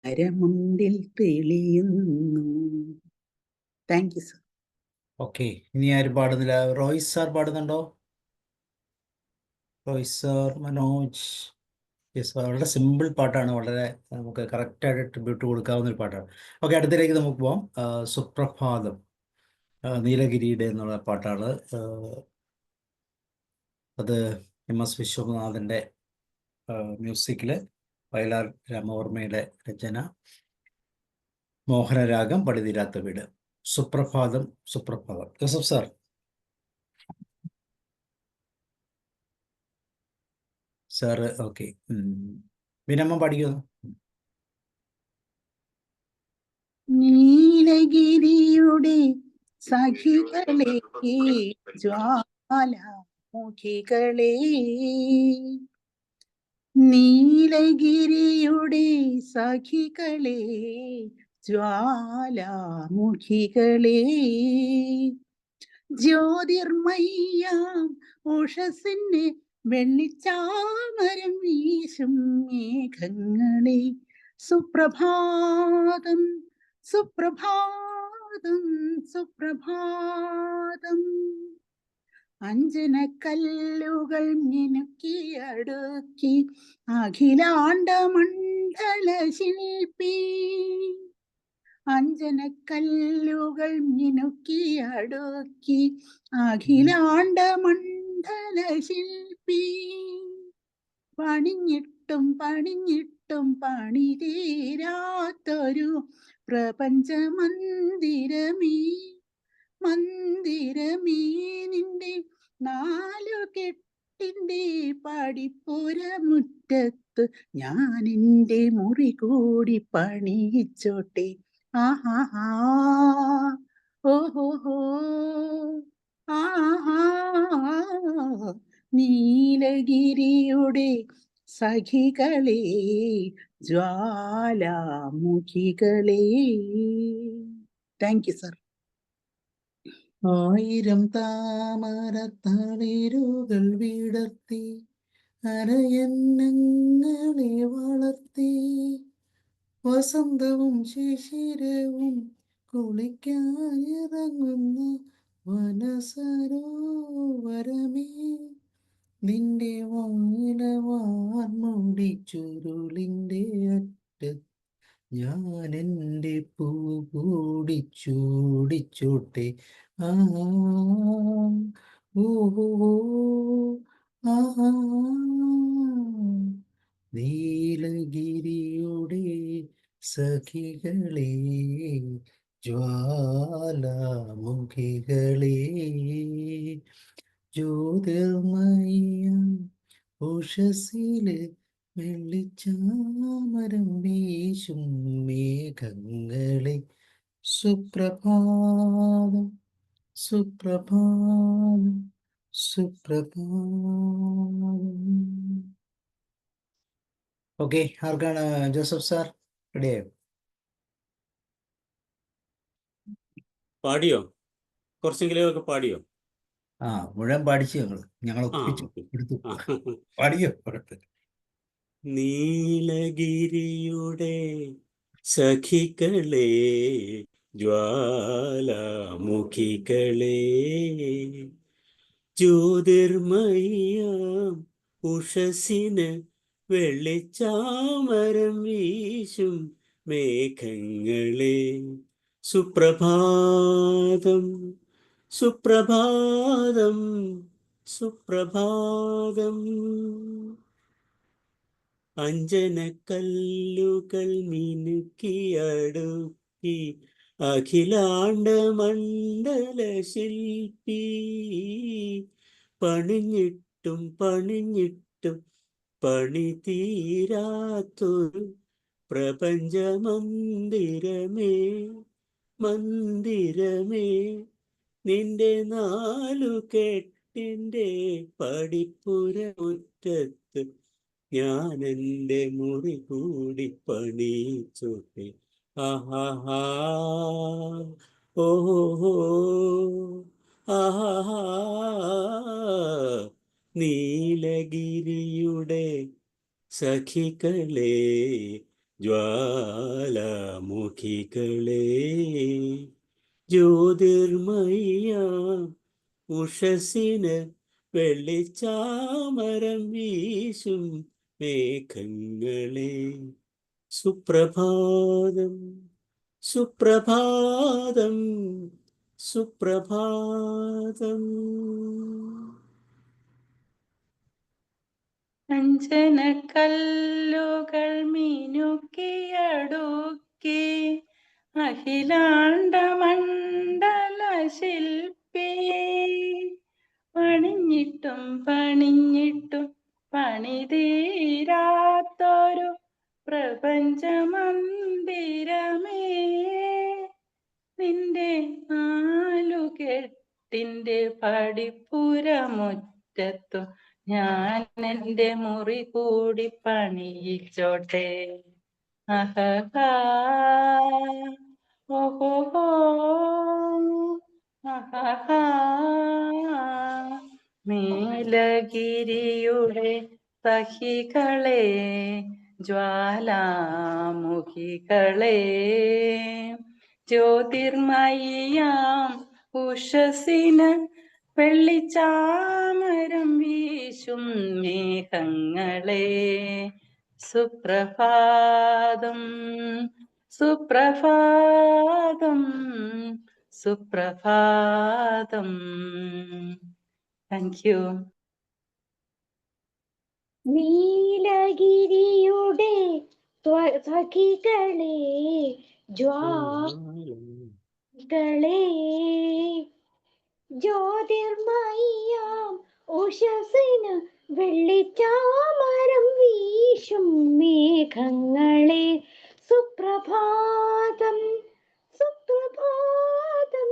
കരമുണ്ടിൽ തെളിയുന്നു. Thank you sir. ഓക്കെ, ഇനി ആരും പാടുന്നില്ല. റോഹിത് സാർ പാടുന്നുണ്ടോ? റോഹിത് സാർ, മനോജ്. യെസ്, വളരെ സിമ്പിൾ പാട്ടാണ്, വളരെ നമുക്ക് കറക്റ്റായിട്ട് ട്രിബ്യൂട്ട് കൊടുക്കാവുന്ന ഒരു പാട്ടാണ്. ഓക്കെ, അടുത്തിലേക്ക് നമുക്ക് പോവാം. സുപ്രഭാതം, നീലഗിരിയുടെ എന്നുള്ള പാട്ടാണ്. അത് MS വിശ്വനാഥൻ്റെ മ്യൂസിക്കിൽ, വയലാർ രാമവർമ്മയുടെ രചന, മോഹനരാഗം, പടിതീരാത്ത വീട്. സുപ്രഭാതം. യൂസഫ് സാർ. Sir okay. വിനമ്മ പഠിക്കുന്നു. നീലഗിരിയുടെ സഖികളെ ജ്വാല മുഖികളെ, നീലഗിരിയുടെ സഖികളെ, ജ്വാലാമുഖികളെ, ജ്യോതിർമയ്യാം ഉഷസിന് വെള്ളിച്ചാമരം വീശും മേഘങ്ങളെ, സുപ്രഭാതം സുപ്രഭാതം സുപ്രഭാതം. അഞ്ജനക്കല്ലുകൾ മിനുക്കിയടുക്കി അഖിലാണ്ട മണ്ഡല ശില്പി, അഞ്ജനക്കല്ലുകൾ മിനുക്കിയടുക്കി അഖിലാണ്ട മണ്ഡല ശില്പി, പണിഞ്ഞിട്ടും പണിഞ്ഞിട്ടും പണി തീരാത്തൊരു പ്രപഞ്ച മന്ദിരമേ, മന്ദിരമേ, നിന്റെ നാലുകെട്ടിൻ്റെ പടിപ്പുര മുറ്റത്ത് ഞാൻ എൻ്റെ മുറി കൂടി പണിയിച്ചോട്ടെ. ആഹാ, ഓഹോ, ആഹാ. നീലഗിരിയുടെ സഖികളെ, ജ്വാലാമുഖികളെ. Thank you sir. ആയിരം താമരത്തളിരുകൾ വിടർത്തി അരയന്നങ്ങളെ വളർത്തി, വസന്തവും ശിശിരവും കുളിക്കാനിറങ്ങുന്ന വനസരോവരമേ, നിന്റെ വാനവാർമുടി ചുരുളിൻ്റെ അറ്റത്ത് ഞാൻ എൻ്റെ പൂ കൂടി ചൂടിച്ചോട്ടെ. ആഹാ, ഓഹോ, ആഹാ. നീലഗിരിയുടെ സഖികളെ, ജ്വാലാമുഖികളെ, ജ്യോതിർമയം ഉഷസ്സില് വെള്ളിച്ചാമരം വീശും മേഘങ്ങളെ, സുപ്രഭാതം സുപ്രഭാതം സുപ്രഭാതം. ഓക്കെ, ആർക്കാണ്? ജോസഫ് സാർ റെഡിയായോ? പാടിയോ? കുറച്ചെങ്കിലും ഒക്കെ പാടിയോ? മുഴുവൻ പാടിച്ചു ഞങ്ങൾ ഒപ്പിച്ചു എടുത്തു. പാടിയോ? നീലഗിരിയുടെ സഖികളെ, ജ്വാലാമുഖികളെ, ജ്യോതിർമയ്യാം ഉഷസിന് വെള്ളിച്ചാമരം വീശും മേഘങ്ങളെ, സുപ്രഭാതം സുപ്രഭാതം സുപ്രഭാതം. അഞ്ജനക്കല്ലുകൾ മിനുക്കിയടുക്കി അഖിലാണ്ട മണ്ഡല ശില്പി, പണിഞ്ഞിട്ടും പണിഞ്ഞിട്ടും പണി തീരാത്തൊരു പ്രപഞ്ച മന്ദിരമേ, മന്ദിരമേ, നിന്റെ നാലുകെട്ടിൻ്റെ പടിപ്പുര മുറ്റത്ത് ഞാൻ എൻ്റെ മുറി കൂടി പണിയിച്ചോട്ടെ. ആഹാ, ഓഹോ, ആഹാ. നീലഗിരിയുടെ സഖികളെ, ജ്വാലാമുഖികളെ, ജ്യോതിർമയ്യാം ഉഷസിന് വെള്ളിച്ചാമരം വീശും മേഘങ്ങളെ, സുപ്രഭാതം സുപ്രഭാതം സുപ്രഭാതം. അഞ്ജനക്കല്ലുകൾ മിനുക്കിയടുക്കി അഖിലാണ്ട മണ്ഡല ശില്പി, പണിഞ്ഞിട്ടും പണിഞ്ഞിട്ടും പണി തീരാത്തൊരു പ്രപഞ്ച മന്ദിരമേ, നിന്റെ നാലുകെട്ടിൻ്റെ പടിപ്പുര പണിപ്പുരമുറ്റത്തു ഞാൻ എൻ്റെ മുറി കൂടി പണിയിച്ചോട്ടെ. അഹഹാ ഓഹോഹോ അഹഹാ. നീലഗിരിയുടെ സഖികളെ, ജ്വാലാമുഖികളെ, ജ്യോതിർമയിയാം ഉഷസിന് വെള്ളിച്ചാമരം വീശും മേഘങ്ങളെ, സുപ്രഭാതം സുപ്രഭാതം സുപ്രഭാതം. Thank you. നീലഗിരിയുടെ സഖികളെ, ജ്വാലകളെ, ജ്യോതിർമയിയാം ഉഷസിന് വെള്ളിച്ചാമരം വീശും മേഘങ്ങളെ, സുപ്രഭാതം സുപ്രഭാതം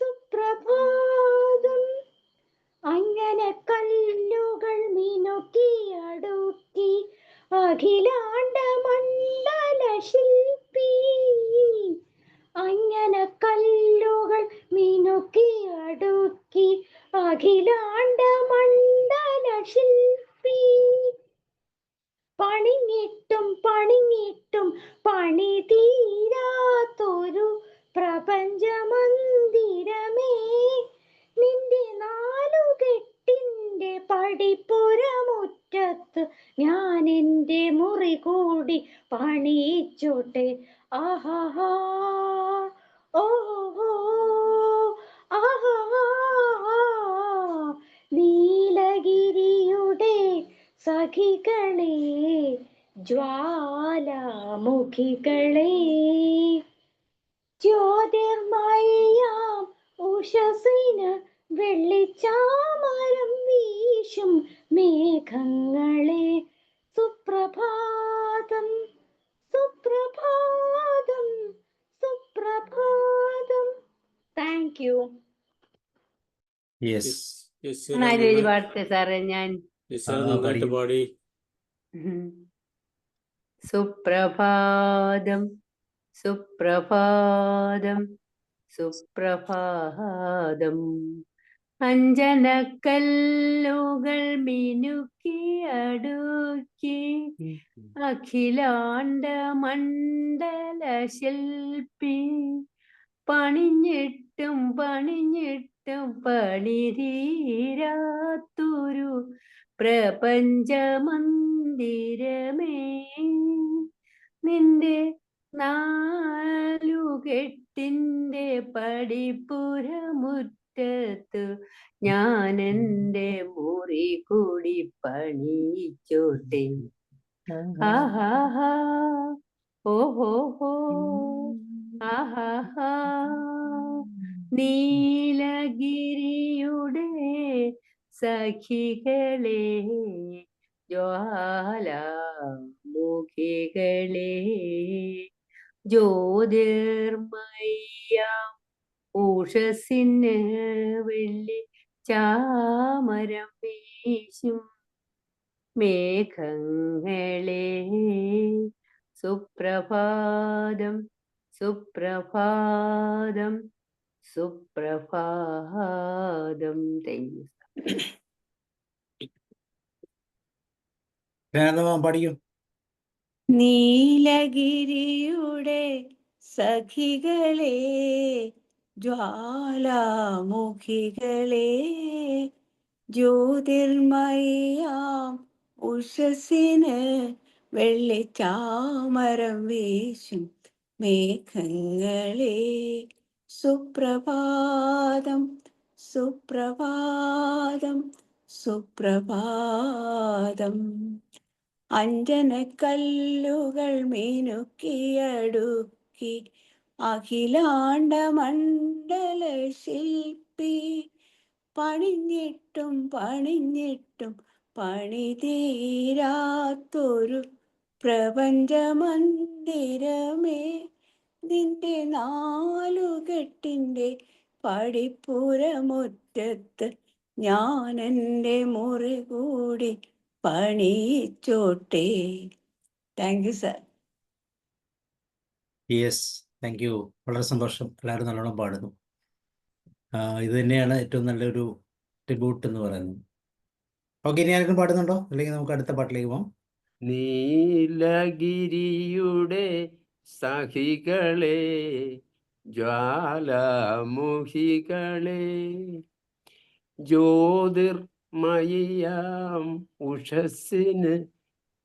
സുപ്രഭാതം. അങ്ങനെ കല്ലുകൾ മിനുക്കി അടുക്കി അഖിലാണ്ട മണ്ഡല ശില്പി, അങ്ങനെ കല്ലുകൾ മിനുക്കി അടുക്കി അഖിലാണ്ട മണ്ഡല ശില്പി, പണിഞ്ഞിട്ടും പണിഞ്ഞിട്ടും പണി തീരാത്തൊരു പ്രപഞ്ചമന്ദിരമേ, നിന്റെ നാലുകെട്ടിന്റെ പടിപ്പുരമുറ്റത്ത് ഞാൻ എൻ്റെ മുറി കൂടി പണിയിച്ചോട്ടെ. ആഹാഹാ ഓഹോ ആഹാ. നീലഗിരിയുടെ സഖികളെ, ജ്വാലാമുഖികളെ, ജ്യോതിർമയിയാം ഉഷസിന് വെള്ളിച്ചാമരം വീശും മേഘങ്ങളെ, സുപ്രഭാതം സുപ്രഭാതം സുപ്രഭാതം. Thank you. യെസ്. നന്നായിട്ട് പാടത്തെ സാറേ. ഞാൻ നന്നായിട്ട് പാടി. സുപ്രഭാതം സുപ്രഭാതം സുപ്രഭാതം. അഞ്ജനക്കല്ലുകൾ മിനുക്കി അടുക്കി അഖിലാണ്ട മണ്ഡല ശില്പി, പണിഞ്ഞിട്ടും പണിഞ്ഞിട്ടും പണി തീരാത്തൊരു പ്രപഞ്ചമന്ദിരമേ, നിന്റെ നാലുകെട്ടിന്റെ പടിപ്പുരമുറ്റത്ത് ഞാൻ എൻ്റെ മുറി കൂടി പണിയിച്ചോട്ടെ. ആഹാഹാ ഓഹോഹോ ആഹാഹാ. നീലഗിരിയുടെ സഖികളെ, ജ്വാലാമുഖികളെ, ജ്യോതിർമയ്യാം ഉഷസിന് വെള്ളി ചാമരം വീശും മേഘങ്ങളെ, സുപ്രഭാതം സുപ്രഭാതം സുപ്രഭാതം. Thank you. പഠിക്കും. നീലഗിരിയുടെ സഖികളെ, ജ്വാലാമുഖികളെ, ജ്യോതിർമയാം ഉഷസിന് വെള്ളിച്ചാമരം വീശും മേഘങ്ങളെ, സുപ്രഭാതം സുപ്രഭാതം സുപ്രഭാതം. അഞ്ജനക്കല്ലുകൾ മിനുക്കിയടുക്കി അഖിലാണ്ട മണ്ഡല ശില്പി, പണിഞ്ഞിട്ടും പണിഞ്ഞിട്ടും പണി തീരാത്തൊരു പ്രപഞ്ചമന്ദിരമേ, നിന്റെ നാലുകെട്ടിൻ്റെ പടിപ്പുരമുറ്റത്ത് ഞാൻ എൻ്റെ മുറി കൂടി പണിയിച്ചോട്ടെ. Thank you sir. Yes, thank you. വളരെ സന്തോഷം, എല്ലാവരും നല്ലോണം പാടുന്നു. ഇത് തന്നെയാണ് ഏറ്റവും നല്ലൊരു ട്രിബ്യൂട്ട് എന്ന് പറയുന്നത്. ഓക്കെ, ഇനി ആരെങ്കിലും പാടുന്നുണ്ടോ? അല്ലെങ്കിൽ നമുക്ക് അടുത്ത പാട്ടിലേക്ക് പോകാം. നീലഗിരിയുടെ സഖികളെ, ജ്വാലാമുഖികളെ, ജ്യോതിർമയിയാം ഉഷസ്സിന്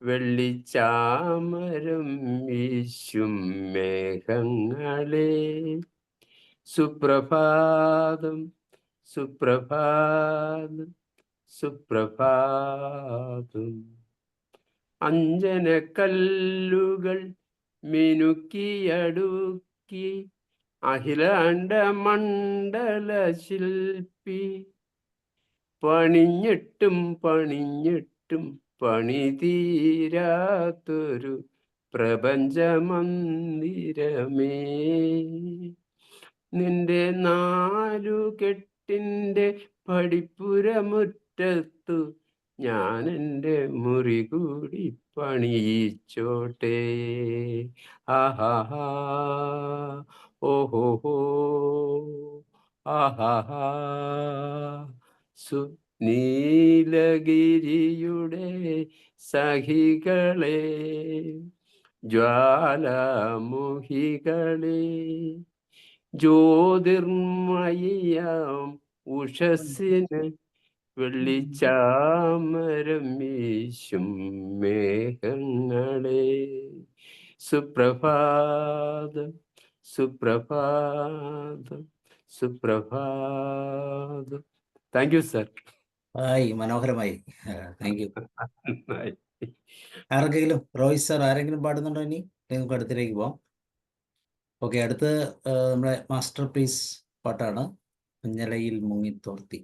വെള്ളിച്ചാമരം വീശും മേഘങ്ങളെ, സുപ്രഭാതം സുപ്രഭാതം സുപ്രഭാതം. അഞ്ജനക്കല്ലുകൾ മിനുക്കിയടുക്കി അഖിലാണ്ട മണ്ഡല ശില്പി, പണിഞ്ഞിട്ടും പണിഞ്ഞിട്ടും പണി തീരാത്തൊരു പ്രപഞ്ചമന്ദിരമേ, നിന്റെ നാലുകെട്ടിൻ്റെ പടിപ്പുരമുറ്റത്തു ഞാൻ എൻ്റെ മുറി കൂടി പണിയിച്ചോട്ടെ. ആഹാഹാ ഓഹോഹോ ആഹാഹാ. നീലഗിരിയുടെ സഖികളെ, ജ്വാലാമുഖികളെ, ജ്യോതിർമയിയാം ഉഷസ്സിന് വെള്ളിച്ചാമരം വീശും മേഘങ്ങളെ, സുപ്രഭാതം സുപ്രഭാതം സുപ്രഭാതം. Thank you sir. മനോഹരമായി, താങ്ക് യു. ആർക്കെങ്കിലും, റോയ് സർ, ആരെങ്കിലും പാടുന്നുണ്ടോ? ഇനി നമുക്ക് അടുത്തിലേക്ക് പോവാം. ഓക്കെ, അടുത്ത് നമ്മുടെ മാസ്റ്റർ പീസ് പാട്ടാണ് മഞ്ഞലയിൽ മുങ്ങിത്തോർത്തി,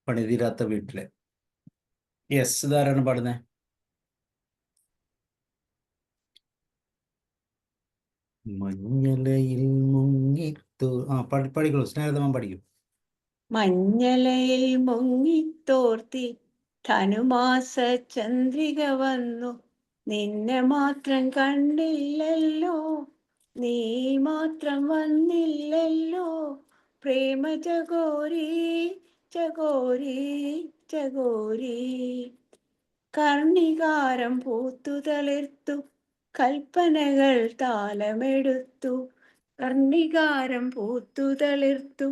പണിതീരാത്ത വീട്ടിലെ. യെസ്, ഇതാരാണ് പാടുന്നത്? മഞ്ഞലയിൽ മുങ്ങിത്തോ പഠിക്കൂ, സ്നേഹതമൻ പഠിക്കൂ. മഞ്ഞലയിൽ മുങ്ങിത്തോർത്തി ധനുമാസ ചന്ദ്രിക വന്നു, നിന്നെ മാത്രം കണ്ടില്ലല്ലോ, നീ മാത്രം വന്നില്ലല്ലോ, പ്രേമ ചകോരി ചകോരി ചകോരി. കർണികാരം പൂത്തു തളിർത്തു, കൽപ്പനകൾ താലമെടുത്തു, കർണികാരം പൂത്തു തളിർത്തു,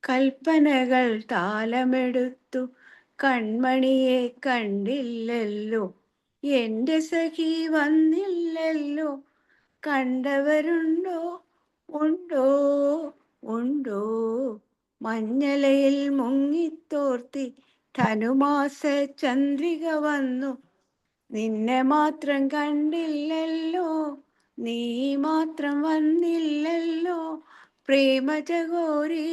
കൽപ്പനകൾ താലമെടുത്തു, കൺമണിയെ കണ്ടില്ലല്ലോ, എൻ്റെ സഖി വന്നില്ലല്ലോ, കണ്ടവരുണ്ടോ ഉണ്ടോ ഉണ്ടോ. മഞ്ഞലയിൽ മുങ്ങിത്തോർത്തി ധനുമാസ ചന്ദ്രിക വന്നു, നിന്നെ മാത്രം കണ്ടില്ലല്ലോ, നീ മാത്രം വന്നില്ലല്ലോ, പ്രേമ ചകോരി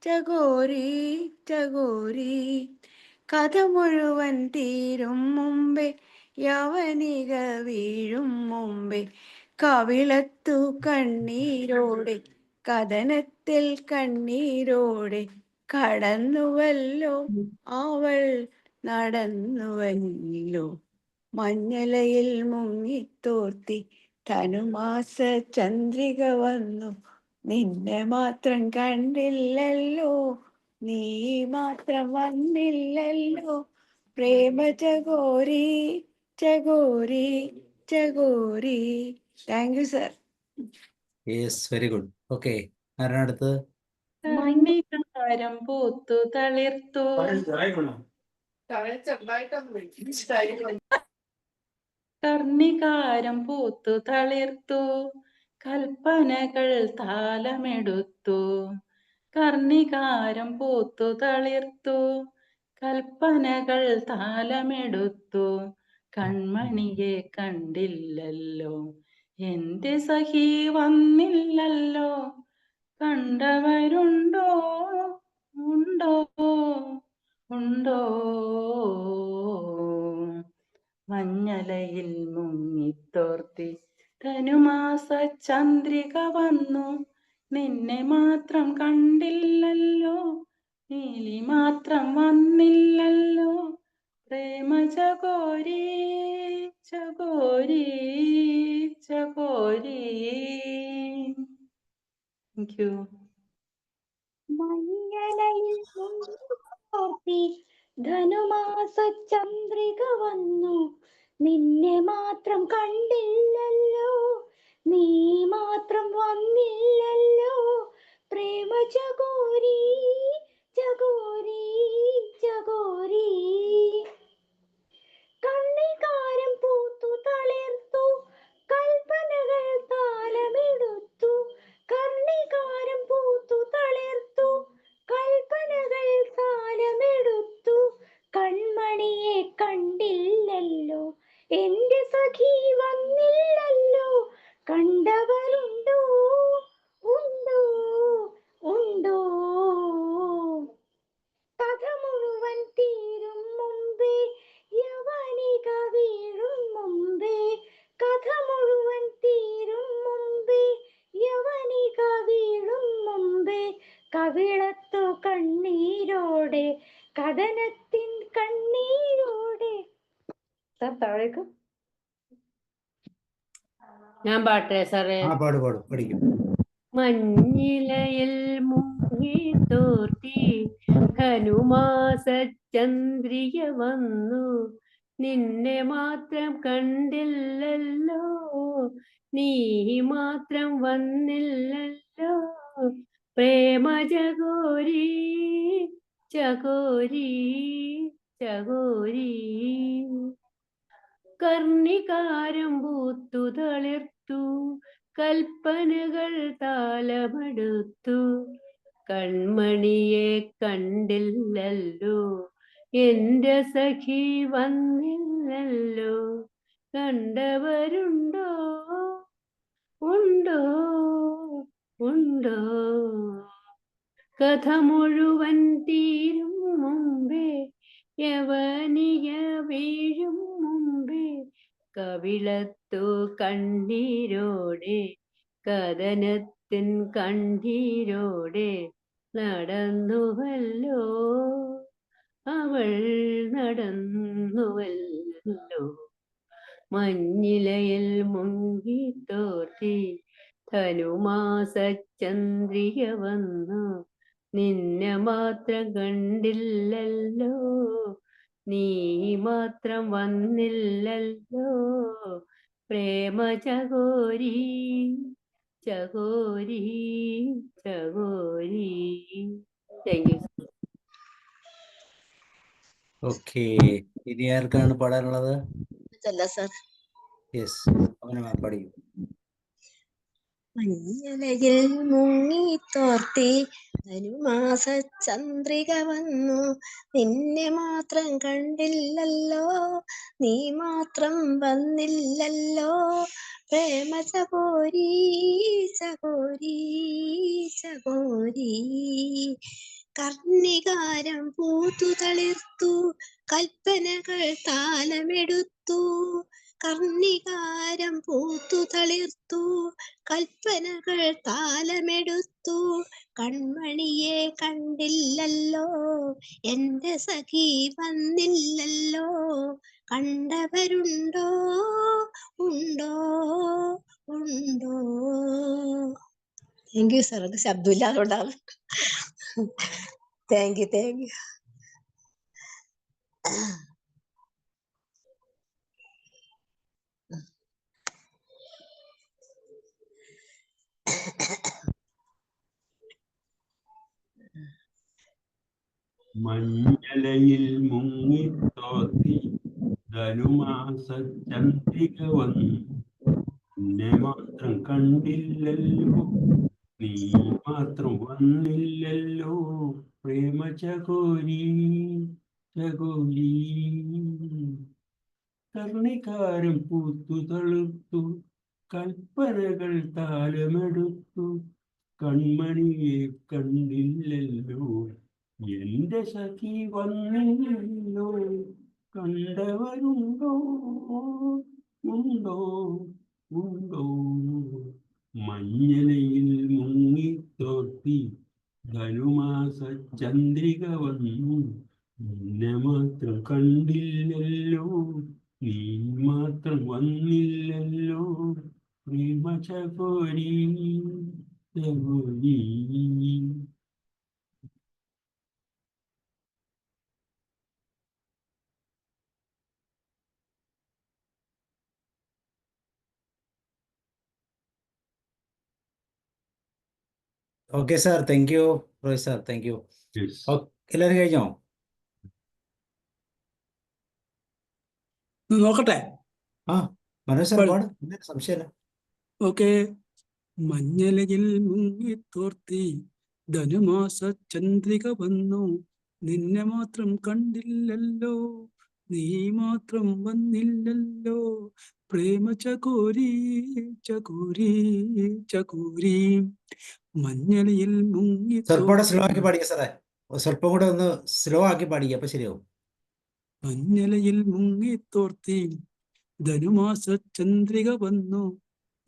ചകോരി ചകോരി. കഥ മുഴുവൻ തീരും മുമ്പേ, യവനിക വീഴും മുമ്പേ, കവിളത്തു കണ്ണീരോടെ, കഥനത്തിൽ കണ്ണീരോടെ, കടന്നുവല്ലോ അവൾ നടന്നുവല്ലോ. മഞ്ഞലയിൽ മുങ്ങിത്തോർത്തി ധനുമാസ ചന്ദ്രിക വന്നു, നിന്നെ മാത്രം കണ്ടില്ലല്ലോ, നീ മാത്രം വന്നില്ലല്ലോ, പ്രേമ ചകോരി ചകോരി ചകോരി. Thank you sir. Yes, very good. Okay, ആരാണ് അടുത്തത്? കർണികാരം പൂത്തു തളിർത്തു, കർണികാരം പൂത്തു തളിർത്തു, കൽപ്പനകൾ താലമെടുത്തു, കർണികാരം പൂത്തു തളിർത്തു, കൽപ്പനകൾ താലമെടുത്തു, കൺമണിയെ കണ്ടില്ലല്ലോ, എൻ്റെ സഖി വന്നില്ലല്ലോ, കണ്ടവരുണ്ടോ ഉണ്ടോ ഉണ്ടോ. മഞ്ഞലയിൽ മുങ്ങിത്തോർത്തി ധനുമാസ ചന്ദ്രിക വന്നു, നിന്നെ മാത്രം കണ്ടില്ലല്ലോ, നീലി മാത്രം വന്നില്ലല്ലോ പ്രേമ ചകോരി ചകോരി ചകോരി. Thank you. മഞ്ഞലയിൽ മുങ്ങിത്തോർത്തി ധനുമാസ ചന്ദ്രിക വന്നു, നിന്നെ മാത്രം കണ്ടില്ലല്ലോ, നീ മാത്രം വന്നില്ലല്ലോ പ്രേമ ചകോരി ചകോരി ചകോരി. കണ്ണികാരം പൂത്തു തളിർത്തു, കൽപ്പനകൾ താലമെടുത്തു, കർണികാരം പൂത്തു തളിർത്തു, കൽപ്പനകൾ താലമെടുത്തു, കൺമണിയെ കണ്ടില്ലല്ലോ, എന്റെ സഖി വന്നില്ലല്ലോ, കണ്ടവരുണ്ടോ ഉണ്ടോ ഉണ്ടോ. കഥ മുഴുവൻ തീരും മുമ്പേ യവനിക വീഴും മുമ്പേ, കഥ മുഴുവൻ തീരും മുമ്പേ യവനിക വീഴും മുമ്പേ, കവിളത്തു കണ്ണീരോടെ കഥനത്തിൻ കണ്ണീരോടെ. താഴേക്ക് ഞാൻ പാട്ടെ സാറേ. പാടും പഠിക്കും. മഞ്ഞിലയിൽ മുങ്ങി തോർത്തി ധനുമാസ ചന്ദ്രിക വന്നു, നിന്നെ മാത്രം കണ്ടില്ലല്ലോ, നീ മാത്രം വന്നില്ലല്ലോ പ്രേമ ചകോരി ചകോരി ചകോരി. കർണികാരം പൂത്തു തളിർത്തു, കൽപ്പനകൾ താലമെടുത്തു, കൺമണിയെ കണ്ടില്ലല്ലോ, എന്റെ സഖി വന്നില്ലല്ലോ, കണ്ടവരുണ്ടോ ഉണ്ടോ ഉണ്ടോ. കഥ മുഴുവൻ തീരും മുമ്പേ യവനിക വീഴും മുമ്പേ, കവിളത്തു കണ്ണീരോടെ കഥനത്തിൻ കണ്ണീരോടെ നടന്നുവല്ലോ അവൾ നടന്നുവല്ലോ. മഞ്ഞിലയിൽ മുങ്ങി തോർത്തി ധനുമാസ ചന്ദ്രിക വന്നു, നിന്നെ മാത്രം കണ്ടില്ലല്ലോ, നീ മാത്രം വന്നില്ലല്ലോ പ്രേമ ചകോരി ചകോരി ചകോരി. Thank you. ഓക്കെ, ഇനി ആർക്കാണ് പാടാനുള്ളത്? സർ. യെസ്, അങ്ങനെ പഠിക്കും. മഞ്ഞലയിൽ മുങ്ങി തോർത്തി ധനുമാസ ചന്ദ്രിക വന്നു, നിന്നെ മാത്രം കണ്ടില്ലല്ലോ, നീ മാത്രം വന്നില്ലല്ലോ പ്രേമ ചകോരി ചകോരി ചകോരി. കർണികാരം പൂത്തു തളിർത്തു, കൽപ്പനകൾ താലമെടുത്തു, കർണികാരം പൂത്തു തളിർത്തു, കൽപ്പനകൾ താലമെടുത്തു, കൺമണിയെ കണ്ടില്ലല്ലോ, എന്റെ സഖി വന്നില്ലല്ലോ, കണ്ടവരുണ്ടോ ഉണ്ടോ ഉണ്ടോ. Thank you sir. അത് ശബ്ദമില്ലാതുകൊണ്ടാണ്. Thank you. മഞ്ഞലയിൽ മുങ്ങി തോത്തി ധനുമാസ ചന്ദ്രിക വന്നു, നിന്നെ മാത്രം കണ്ടില്ലല്ലോ, നീ മാത്രം വന്നില്ലല്ലോ പ്രേമ ചകോരി ചകോരി. കർണികാരം പൂത്തു തളിർത്തു, കൽപ്പനകൾ താലമെടുത്തു, കൺമണിയെ കണ്ടില്ലല്ലോ, എന്റെ സഖി വന്നില്ലല്ലോ, കണ്ടവരുണ്ടോ ഉണ്ടോ ഉണ്ടോ. മഞ്ഞലയിൽ മുങ്ങി തോർത്തി ധനുമാസ ചന്ദ്രിക വന്നു നിന്നെ മാത്രം കണ്ടില്ലല്ലോ, നീ മാത്രം വന്നില്ലല്ലോ, പ്രേമചകോരി ചകോരി. Okay sir, thank you. Roy sir, thank you. Yes. എല്ലാവരും കഴിഞ്ഞോ? നോക്കട്ടെ. ആ, മനോജ് സാർ പാട്, സംശയമില്ല. ഓക്കെ. മഞ്ഞലയിൽ മുങ്ങിത്തോർത്തി ധനുമാസ ചന്ദ്രിക വന്നു, നിന്നെ മാത്രം കണ്ടില്ലല്ലോ, നീ മാത്രം വന്നില്ലല്ലോ, പ്രേമ ചകോരി ചകോരി ചകോരി. മഞ്ഞലയിൽ സ്വല്പം കൂടെ സ്ലോ ആക്കി മുങ്ങിത്തോർത്തി പാടിക്കുക സാറേ, സ്വല്പം കൂടെ ഒന്ന് സ്ലോ ആക്കി പാടിക്കുക, അപ്പൊ ശരിയാവും. മഞ്ഞലയിൽ മുങ്ങിത്തോർത്തി ധനുമാസ ചന്ദ്രിക വന്നു,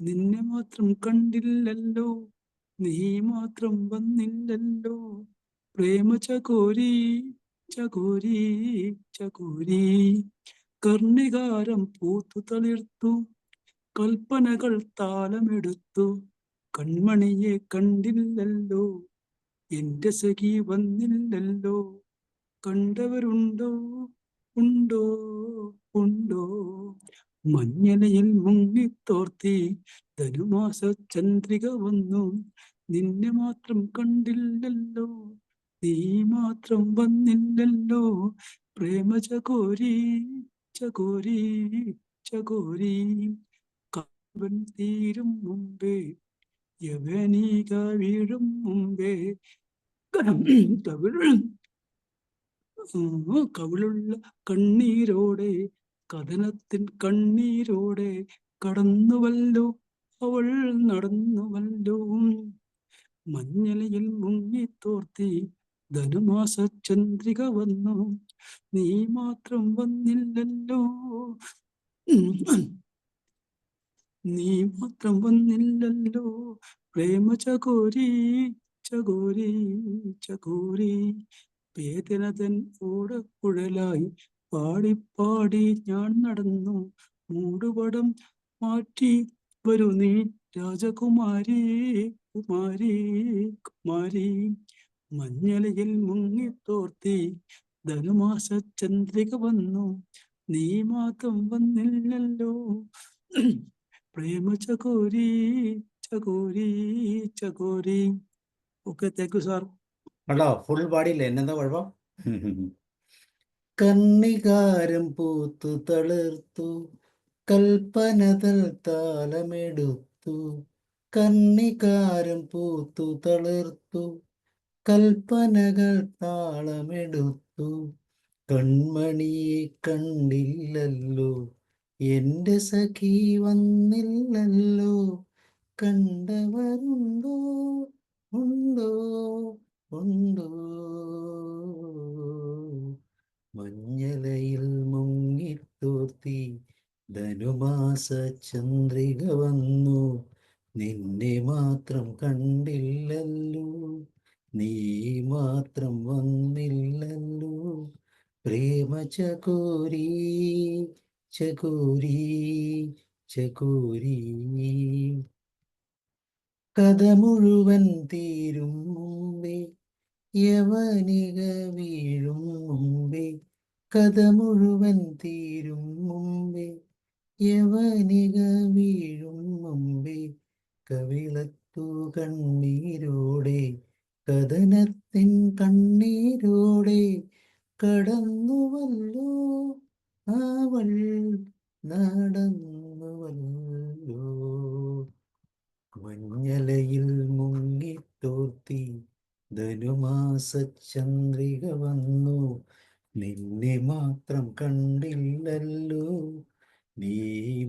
നിന്നെ മാത്രം കണ്ടില്ലല്ലോ, നീ മാത്രം വന്നില്ലല്ലോ, പ്രേമ ചകോരി ചകോരി ചകോരി. കർണികാരം പൂത്തു തളിർത്തു, കൽപ്പനകൾ താളമെടുത്തു, കൺമണിയെ കണ്ടില്ലല്ലോ, എന്റെ സഖി വന്നില്ലല്ലോ, കണ്ടവരുണ്ടോ ഉണ്ടോ ഉണ്ടോ. മഞ്ഞലയിൽ മുങ്ങിത്തോർത്തി ധനുമാസ ചന്ദ്രിക വന്നു, നിന്നെ മാത്രം കണ്ടില്ലല്ലോ, നീ മാത്രം വന്നില്ലല്ലോ, പ്രേമ ചകോരി ചകോരി ചകോരി. കാവൻ തീരും മുമ്പേ യവനിക വീഴും മുമ്പേ കവിളുള്ള കണ്ണീരോടെ കഥനത്തിൻ കണ്ണീരോടെ കടന്നുവല്ലോ അവൾ നടന്നുവല്ലോ. മഞ്ഞലയിൽ മുങ്ങിത്തോർത്തി ധനുമാസ ചന്ദ്രിക വന്നു, നീ മാത്രം വന്നില്ലല്ലോ, നീ മാത്രം വന്നില്ലല്ലോ, പ്രേമ ചകോരി ചകോരി ചകോരി. വേദനതൻ ഓടക്കുഴലായി പാടിപ്പാടി ഞാൻ നടന്നു, മൂടുപടം മാറ്റി വരൂ നീ രാജകുമാരി കുമാരി കുമാരി. മഞ്ഞലയിൽ മുങ്ങിത്തോർത്തി ധനുമാസ ചന്ദ്രിക വന്നു, നീ മാത്രം വന്നില്ലല്ലോ, പ്രേമ ചകോരി ചകോരി ചകോരി. Okay, thank you sir. കേട്ടോ, ഫുൾ പാടിയില്ലേ, എന്നെന്താ കുഴപ്പം? കണ്ണികാരം പൂത്തു തളിർത്തു, കൽപ്പനതൽ താളമെടുത്തു, കണ്ണികാരം പൂത്തു തളിർത്തു, കൽപ്പനകൾ താളമെടുത്തു, കൺമണിയെ കണ്ടില്ലല്ലോ, എന്റെ സഖി വന്നില്ലല്ലോ, കണ്ടവരുണ്ടോ ഉണ്ടോ ഉണ്ടോ. മഞ്ഞലയിൽ മുങ്ങിത്തോർത്തി ധനുമാസ ചന്ദ്രിക വന്നു, നിന്നെ മാത്രം കണ്ടില്ലല്ലോ, നീ മാത്രം വന്നില്ലല്ലോ, പ്രേമ ചകോരി ചകോരി ചകോരി. കഥ മുഴുവൻ തീരും മുമ്പേ യവനിക വീഴും മുമ്പേ, കഥ മുഴുവൻ തീരും മുമ്പേ യവനിക വീഴും മുമ്പേ, കവിളത്തു കണ്ണീരോടെ കഥനത്തിൻ കണ്ണീരോടെ കടന്നുവല്ലോ അവൾ നടന്നുവല്ലോ. മഞ്ഞലയിൽ മുങ്ങിത്തോർത്തി ധനുമാസ ചന്ദ്രിക വന്നു, നിന്നെ മാത്രം കണ്ടില്ലല്ലോ, നീ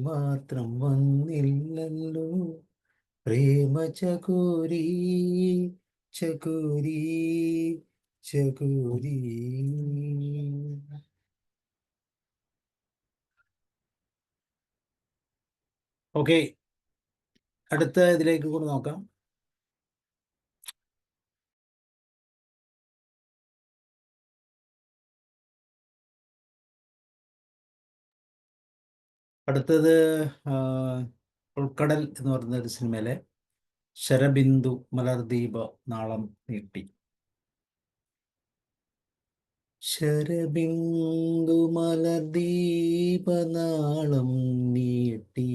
മാത്രം വന്നില്ലല്ലോ, പ്രേമ ചകോരി ചകോരി ചകോരി. ഓക്കെ, അടുത്ത ഇതിലേക്ക് കൂടെ നോക്കാം. അടുത്തത് ഉൾക്കടൽ എന്ന് പറയുന്ന ഒരു സിനിമയിലെ ശരബിന്ദു മലർദീപ നാളം നീട്ടി. ശരബിന്ദു മലർദീപ നാളം നീട്ടി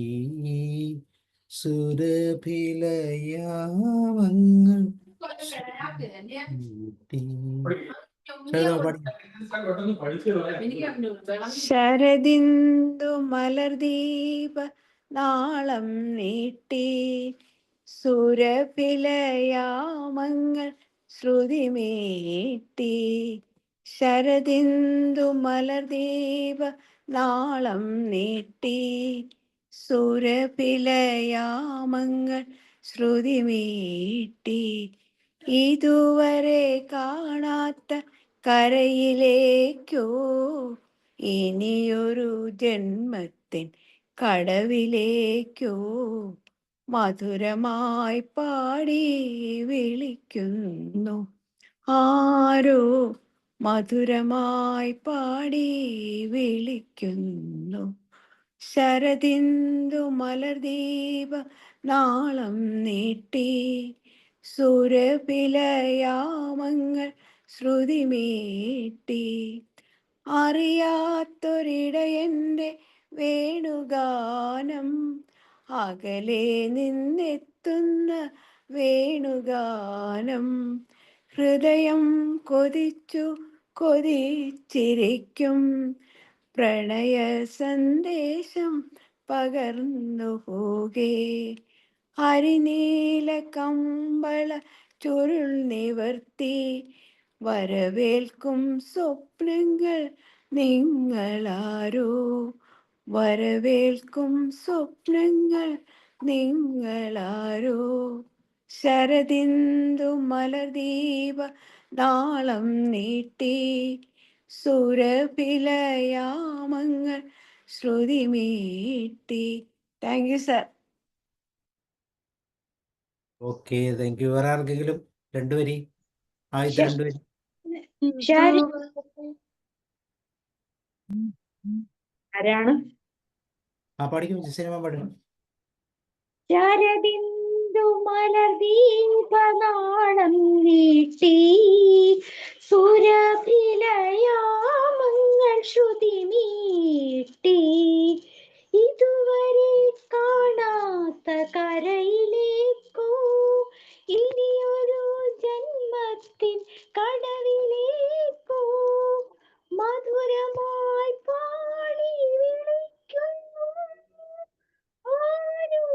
സുരഭിലയാമങ്ങൾ നീട്ടി. ശരദിന്ദു മലർദീപ നാളം നീട്ടി സുരഭിലയാമങ്ങൾ ശ്രുതിമീട്ടി. ശരദിന്ദു മലർദീപ നാളം നീട്ടി സുരഭിലയാമങ്ങൾ ശ്രുതിമീട്ടി. ഇതുവരെ കാണാത്ത കരയിലേക്കോ ഇനിയൊരു ജന്മത്തിൻ കടവിലേക്കോ മധുരമായി പാടി വിളിക്കുന്നു ആരോ, മധുരമായി പാടി വിളിക്കുന്നു. ശരദിന്ദു മലർദീപ നാളം നീട്ടി സുരഭിലയാമങ്ങൾ ശ്രുതിമീട്ടി. അറിയാത്തൊരിടയൻ്റെ വേണുഗാനം, അകലെ നിന്നെത്തുന്ന വേണുഗാനം. ഹൃദയം കൊതിച്ചു കൊതിച്ചിരിക്കും പ്രണയ സന്ദേശം പകർന്നു പോകേ. ഹരിനീല കമ്പള ചുരുൾ നിവർത്തി വരവേൽക്കും സ്വപ്നങ്ങൾ നിങ്ങളാരോ, വരവേൽക്കും സ്വപ്നങ്ങൾ നിങ്ങളാരോ. ശരദിന്ദു മലർദീപ നാളം നീട്ടി സുരഭിലയാമങ്ങൾ ശ്രുതിമീട്ടി. Thank you sir. Okay, thank you. വേറെ ആർക്കെങ്കിലും രണ്ടുപേരി ആദ്യത്തെ രണ്ടുപേരി ആരാണ്? പാടിക്കും സിനിമ പാടും. ശരദിന്ദു മലർദീപ നാളം നീട്ടി സുരഭിലയാമങ്ങൾ ശ്രുതിമീട്ടി. ഇതുവരെ കാണാത്ത കരയിലേക്കോ ഇനിയൊരു ജന്മത്തിൻ കടവിലേക്കോ മധുരമായി പാടി വിളിക്കുന്നു ആരോ,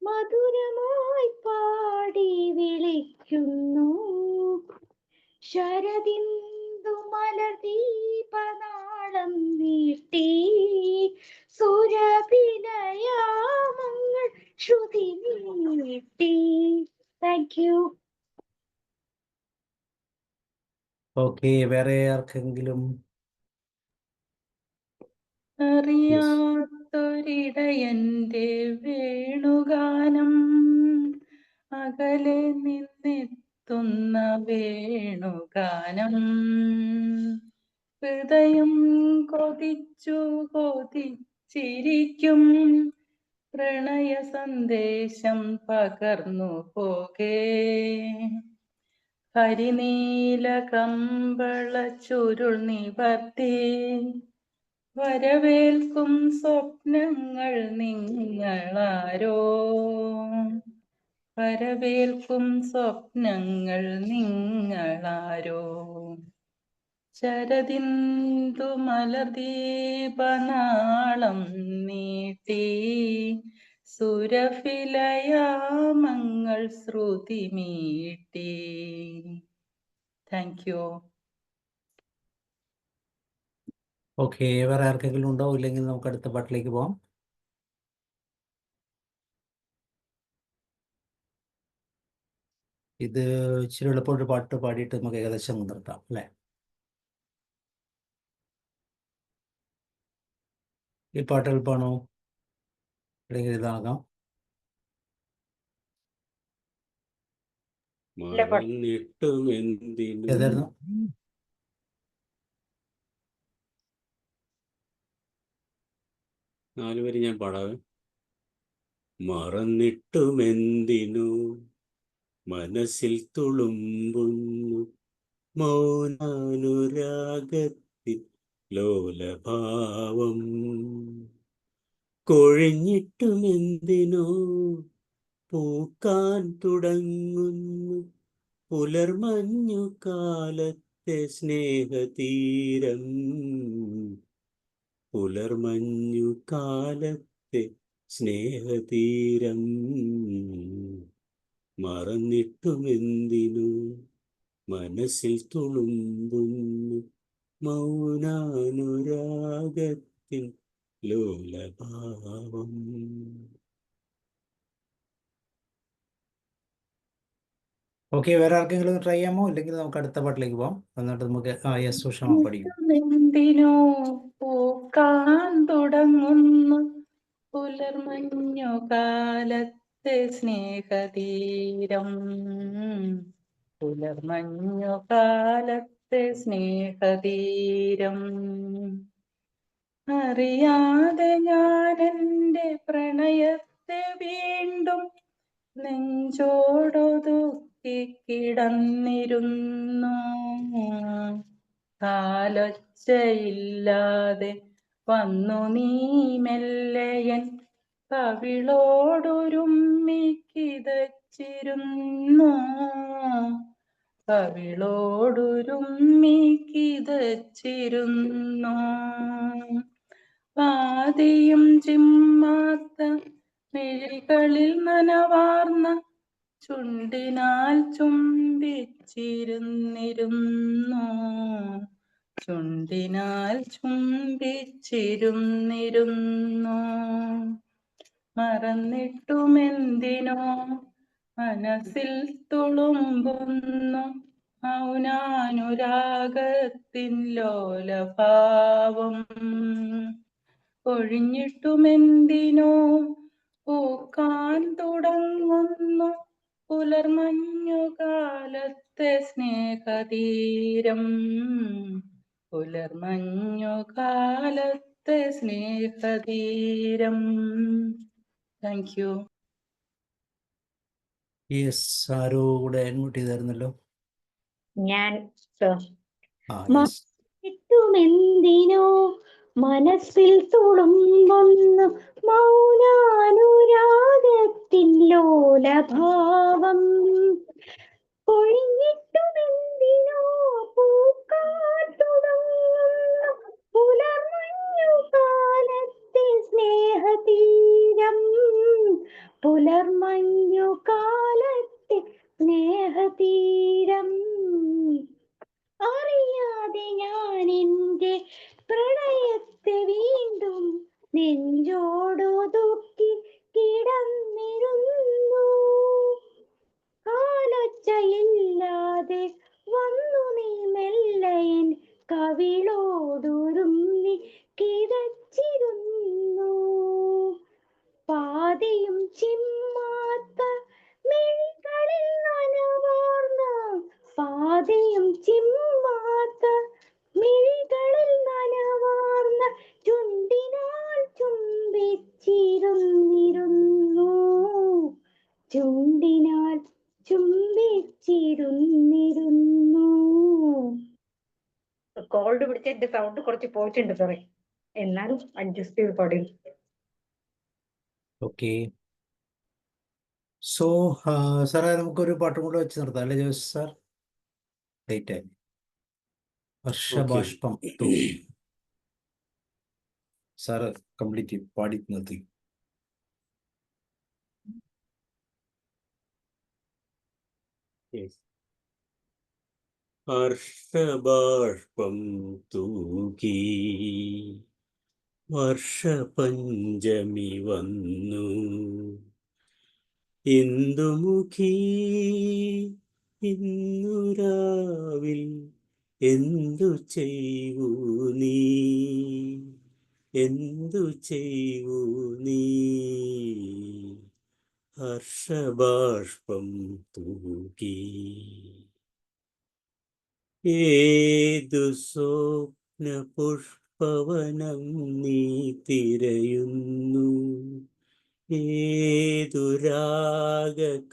മധുരമായി പാടി വിളിക്കുന്നു. ശരദിന്ദു മലർദീപ നാളം നീട്ടി സുരഭിലയാമങ്ങൾ ശ്രുതിമീട്ടി. Thank you. ഓക്കെ, വേറെ ആർക്കെങ്കിലും? അറിയാത്തൊരിടയൻ്റെ വേണുഗാനം, അകലെ നിന്നെത്തുന്ന വേണുഗാനം. ഹൃദയം കൊതിച്ചു കൊതിച്ചിരിക്കും പ്രണയ സന്ദേശം പകർന്നു പോകേ. ഹരിനീല കമ്പള ചുരുൾ നിവർത്തി വരവേൽക്കും സ്വപ്നങ്ങൾ നിങ്ങളാരോ, വരവേൽക്കും സ്വപ്നങ്ങൾ നിങ്ങളാരോ. ശരദിന്ദു മലർദീപ നാളം നീട്ടി സുരഭിലയാമങ്ങൾ ശ്രുതിമീട്ടി. Thank you. ഓക്കെ, വേറെ ആർക്കെങ്കിലും ഉണ്ടോ? ഇല്ലെങ്കിൽ നമുക്ക് അടുത്ത പാട്ടിലേക്ക് പോവാം. ഇത് ഇച്ചിരി എളുപ്പമൊരു പാട്ട് പാടിയിട്ട് നമുക്ക് ഏകദേശം നിർത്താം അല്ലേ? ഈ പാട്ട് എളുപ്പമാണോ? അല്ലെങ്കിൽ ഇതാകാം. ഏതായിരുന്നു? 4 വരി ഞാൻ പാടാവേ. മറന്നിട്ടുമെന്തിനു മനസ്സിൽ തുളുമ്പുന്നു മൗനാനുരാഗത്തിൽ ലോലഭാവം. കൊഴിഞ്ഞിട്ടുമെന്തിനോ പൂക്കാൻ തുടങ്ങുന്നു പുലർമഞ്ഞു കാലത്തെ സ്നേഹതീരം. പുലർമഞ്ഞു കാലത്തെ സ്നേഹതീരം. മറന്നിട്ടുമെന്തിനു മനസ്സിൽ തുളുമ്പുന്നു മൗനാനുരാഗത്തിൻ ലോലഭാവം. ഓക്കെ, വേറെ ആർക്കെങ്കിലും ട്രൈ ചെയ്യാമോ? ഇല്ലെങ്കിൽ നമുക്ക് അടുത്ത പാട്ടിലേക്ക് പോവാം. എന്നിട്ട് നമുക്ക് യെസ് സുഷമ പഠിക്കും. എന്തിനോ പൂക്കാൻ തുടങ്ങുന്നു പുലർമഞ്ഞു കാലത്തെ സ്നേഹതീരം. പുലർമഞ്ഞു കാലത്തെ സ്നേഹതീരം. അറിയാതെ ഞാൻ എൻ്റെ പ്രണയത്തെ വീണ്ടും നെഞ്ചോടൊതുക്കി കിടന്നിരുന്നു. കാലൊച്ചയില്ലാതെ വന്നു നീ മെല്ലയൻ കവിളോടൊരുമ്മി കിതച്ചിരുന്നു. കവിളോടൊരുമ്മി കിതച്ചിരുന്നു. പാതിയും ചിമ്മാത്ത മിഴികളിൽ നനവാർന്ന ചുണ്ടിനാൽ ചുംബിച്ചിരുന്നിരുന്നു. ചുണ്ടിനാൽ ചുംബിച്ചിരുന്നിരുന്നു. മറന്നിട്ടുമെന്തിനോ മനസ്സിൽ തുളുമ്പുന്നു മൗനാനുരാഗത്തിൻ ലോലഭാവം. ഒഴിഞ്ഞിട്ടുമെന്തിനോ പൂക്കാൻ തുടങ്ങുന്നു പുലർമഞ്ഞു കാലത്തെ സ്നേഹതീരം. പുലർമഞ്ഞു കാലത്തെ സ്നേഹതീരം. Thank you. യെസ്, ആരോ കൂടെ അൺമ്യൂട്ട് ചെയ്തായിരുന്നല്ലോ. ഞാൻ സർ. യെസ്. ിട്ടുമെന്തിനോ മനസ്സിൽ തുളുമ്പുന്നു മൗനാനുരാഗത്തിൻ ലോലഭാവം. ഒഴിഞ്ഞിട്ടുമെന്തിനോ പൂക്കാൻ തുടങ്ങുന്നു പുലർമഞ്ഞു കാലത്തെ സ്നേഹതീരം. പുലർമഞ്ഞു കാലത്തെ സ്നേഹതീരം. അറിയാതെ ഞാൻ എൻ്റെ പ്രണയത്തെ വീണ്ടും നെഞ്ചോടൊതുക്കി കിടന്നിരുന്നു. കാലൊച്ചയില്ലാതെ വന്നു നീ മെല്ലയൻ കവിളോടൊരുമ്മി കിതച്ചിരുന്നു. പാതിയും ചിമ്മാത്ത മിഴികളിൽ നനവാർന്ന പാതിയും ചിമ്മാത്ത മിഴികളിൽ നനവാർന്ന ചുണ്ടിനാൽ ചുംബിച്ചിരുന്നിരുന്നു. ചുണ്ടിനാൽ ചുംബിച്ചിരുന്നിരുന്നു. കോൾഡ് പിടിച്ച എന്റെ സൗണ്ട് കുറച്ച് പോയിട്ടുണ്ട് സാറേ, എന്നാലും അഡ്ജസ്റ്റ് ചെയ്ത് പാടി. ഓക്കെ, സോ സാറേ നമുക്കൊരു പാട്ടും കൂടെ വെച്ച് നിർത്താം അല്ലേ ജോസ് സാർ? ലേറ്റ് ആയി. വർഷബാഷ്പം സാറ് കംപ്ലീറ്റ് പാടി നിർത്തി. ഹർഷബാഷ്പം തൂകി വർഷപഞ്ചമി വന്നു. ഇന്ദുമുഖി ഇന്നു രാവിൽ എന്തു ചെയ്യൂ നീ, എന്തു ചെയ്യൂ നീ. ഹർഷബാഷ്പം തൂകി ഏതു സ്വപ്ന പുഷ്പ പുഷ്പവനം നീ തിരയുന്നു. ഏതു രാഗകൽപ്പനയിൽ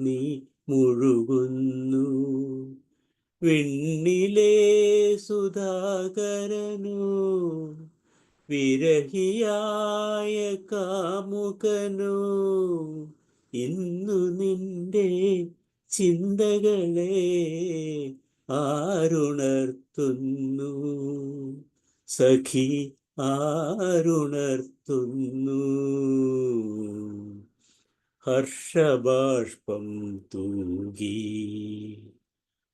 നീ മുഴുകുന്നു. വിണ്ണിലെ സുധാകരനോ വിരഹിയായ കാമുകനോ ഇന്നു നിന്റെ ചിന്തകളെ ആരുണർത്തുന്നു. സഖി ആരുണർത്തുന്നു. ഹർഷബാഷ്പം തൂകി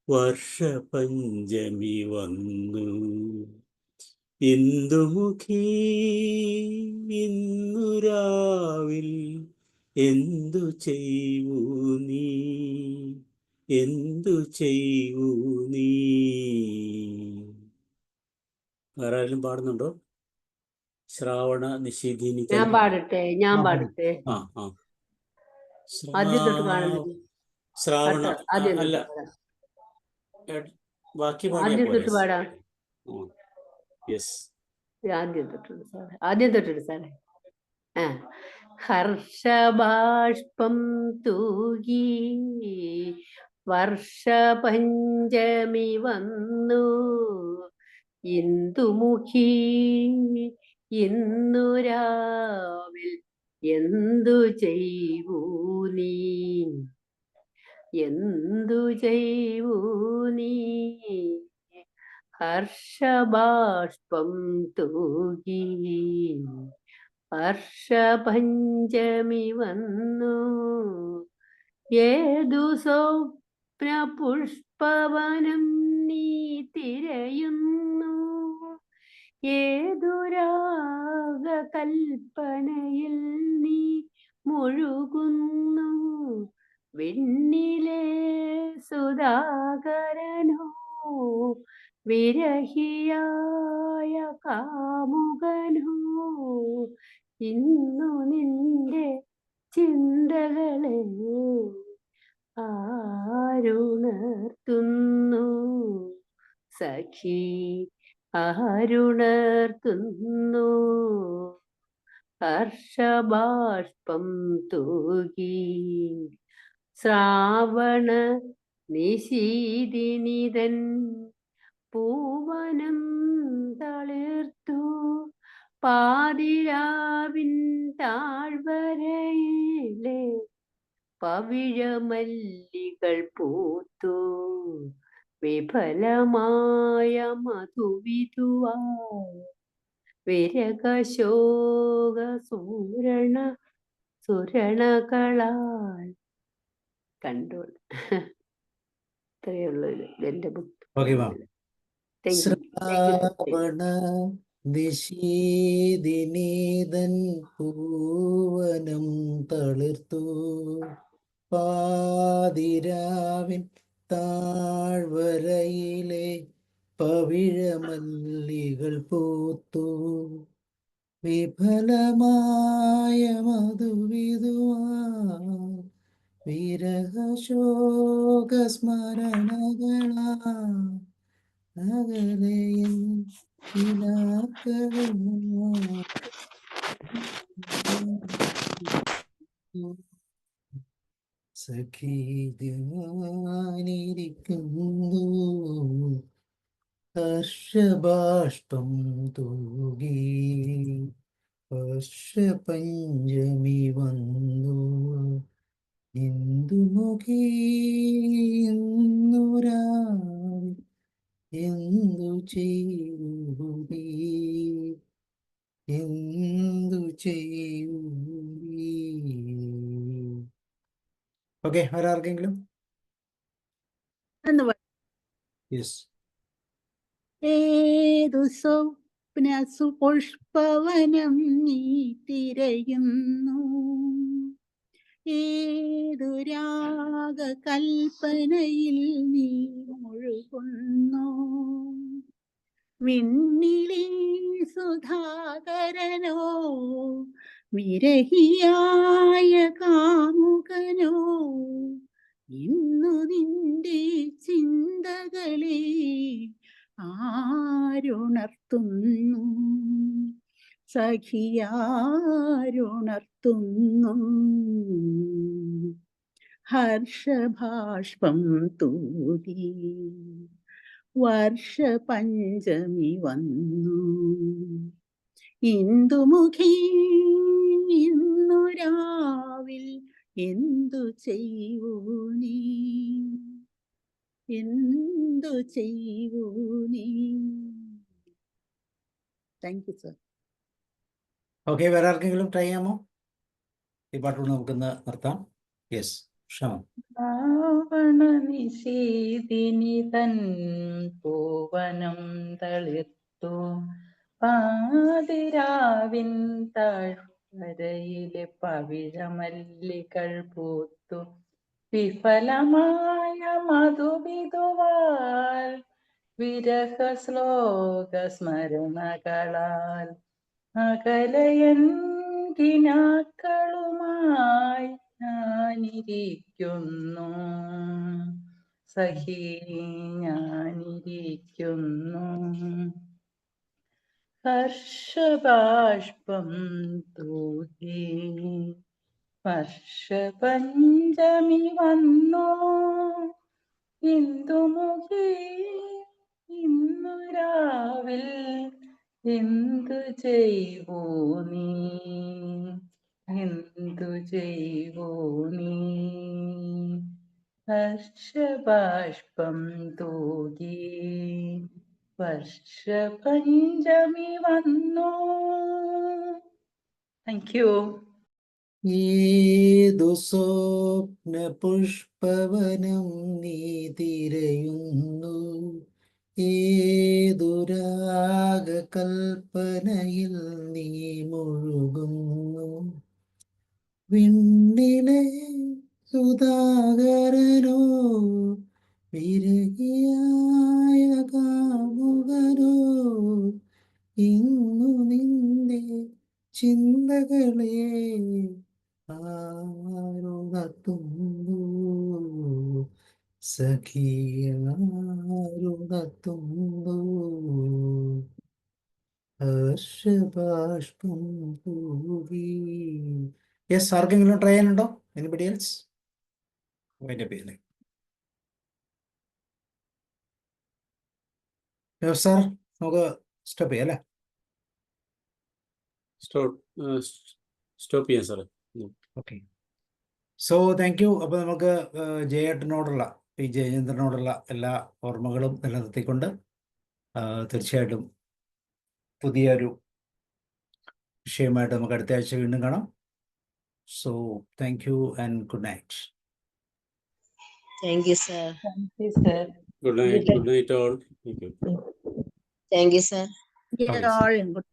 വർഷപഞ്ചമി വന്നു. ഇന്ദുമുഖി ഇന്നു രാവിൽ എന്തു ചെയ്യൂ നീ, എന്തു ചെയ്യൂ നീ. ആരായാലും പാടുന്നുണ്ടോ? ശ്രാവണ നിശീതിനി. ഞാൻ പാടട്ടെ. ആ ആ ആദ്യം തൊട്ട് പാടുന്നത്. ശ്രാവണ ആദ്യം അല്ല, ബാക്കി പാടിയാ ആദ്യം പോലെ. തൊട്ട് പാടാം. യെസ്, ആദ്യം തൊട്ടിട്ട് സാറേ, ആദ്യം തൊട്ടിട്ട് സാറേ. ഹർഷബാഷ്പം തൂകി വർഷപഞ്ചമി വന്നു. ഇന്ദുമുഖി ഇന്നു രാവിൽ എന്തു ചെയ്യൂ നീ, എന്തു ചെയ്യൂ നീ. ഹർഷബാഷ്പം തൂകി ഹർഷപഞ്ചമി വന്നു. ഏതു സ്വപ്ന പുഷ്പവനം നീ തിരയുന്നു. ഏതു രാഗകൽപ്പനയിൽ നീ മുഴുകുന്നു. വിണ്ണിലെ സുധാകരനോ വിരഹിയായ കാമുകനോ ഇന്നു നിന്റെ ചിന്തകളെ ആരുണർത്തുന്നു. സഖി ആരുണർത്തുന്നു. ഹർഷബാഷ്പം തൂകി ശ്രാവണ നിശീതിനിതൻ പൂവനം തളിർത്തു. പാതിരാവിൻ താഴ്വരയിലെ പവിഴമല്ലികൾ പൂത്തു. വിഫലമായ മധുവിധുവാ വിരകശോക സുരണകളാൽ കണ്ടോൾ. ഇത്രയുള്ളൂ എന്റെ ബുക്ക്. Okay ma'am. ശ്രാവണ നിശീതിനീതൻ പൂവനം തളിർത്തു. പാതിരാവിൻ താഴ്വരയിലെ പവിഴമല്ലികൾ പൂത്തു. വിഫലമായ മധുവിധുവാ വിരഹശോക സ്മരണകളാ അകലെയും സഖി ധ്യാനിരിക്കുന്നു. ഹർഷബാഷ്പം തൂകി വർഷപഞ്ചമി വന്നു. ഇന്ദുമുഖി ഇന്നു രാവിൽ എന്തു ചെയ്യൂ നീ, എന്തു ചെയ്യൂ നീ. ഓക്കെ, ആരാർക്കെങ്കിലും? യെസ്. ഏതു സ്വപ്ന സുപുഷ്പവനം നീ തിരയുന്നു. ഏതു രാഗകൽപ്പനയിൽ നീ മുഴുകുന്നു. വിണ്ണിലെ സുധാകരനോ വിരഹിയായ കാമുകനോ ഇന്നു നിന്റെ ചിന്തകളെ ആരുണർത്തുന്നു. സഖിയാരുണർത്തുന്നു സഖിയാരുണർത്തുന്നു ഹർഷഭാഷ്പം തൂകി വർഷപഞ്ചമി വന്നു ഇന്ദുമുഖി ഇന്നു രാവിൽ എന്തു ചെയ്യൂ നീ എന്തു ചെയ്യൂ നീ. Thank you sir. ഓക്കെ, വേറെ ആർക്കെങ്കിലും ട്രൈ ചെയ്യാമോ? ഈ പാട്ടുകൊണ്ട് നമുക്കിന്ന് നിർത്താം. യെസ്, ക്ഷമ. രാവണ നിശീതിനി തൻ പൂവനം തളിർത്തു പാതിരാവിൻ താഴ്വരയിലെ പവിഴമല്ലികൾ പൂത്തു വിഫലമായ മധുവിധുവാൽ വിരഹ ശ്ലോക സ്മരണകളാൽ അകലയൻ കിനാക്കളുമായി ഞാനിരിക്കുന്നു സഖി, ഞാനിരിക്കുന്നു. ഹർഷബാഷ്പം തൂകി വർഷപഞ്ചമി വന്നോ ഇന്ദുമുഖി ഇന്നു രാവിൽ എന്തു ചെയ്യൂ നീ എന്തു ചെയ്യൂ നീ. ഹർഷബാഷ്പം തൂകി വർഷപഞ്ചമി വന്നോ. Thank you. ഏതു സ്വപ്ന പുഷ്പവനം നീ തിരയുന്നു, ഏതു രാഗകൽപ്പനയിൽ നീ മുഴുകുന്നു. വിണ്ണിലെ സുധാകരനോ വിരഹിയായ കാമുകനോ ഇന്നു നിന്റെ ചിന്തകളെ ആരുണർത്തുന്നു സഖിയാരുണർത്തുന്നു ഹർഷബാഷ്പം തൂകി. യെസ്, ആർക്കെങ്കിലും ട്രൈ ചെയ്യാനുണ്ടോ? Anybody else? സാർ, നമുക്ക് സ്റ്റോപ്പ് ചെയ്യാം അല്ലേ? സ്റ്റോപ്പ് ചെയ്യാം സാറേ. Okay, so thank you. അപ്പോൾ നമുക്ക് ജയേട്ടനോടുള്ള, പി ജയചന്ദ്രനോടുള്ള എല്ലാ ഓർമ്മകളും നിലനിർത്തിക്കൊണ്ട് തീർച്ചയായിട്ടും പുതിയൊരു വിഷയമായിട്ട് നമുക്ക് അടുത്ത ആഴ്ച വീണ്ടും കാണാം. So thank you and good night. Thank you sir. Thank you sir. Good night. Good night all. Thank you. Thank you sir. All in good.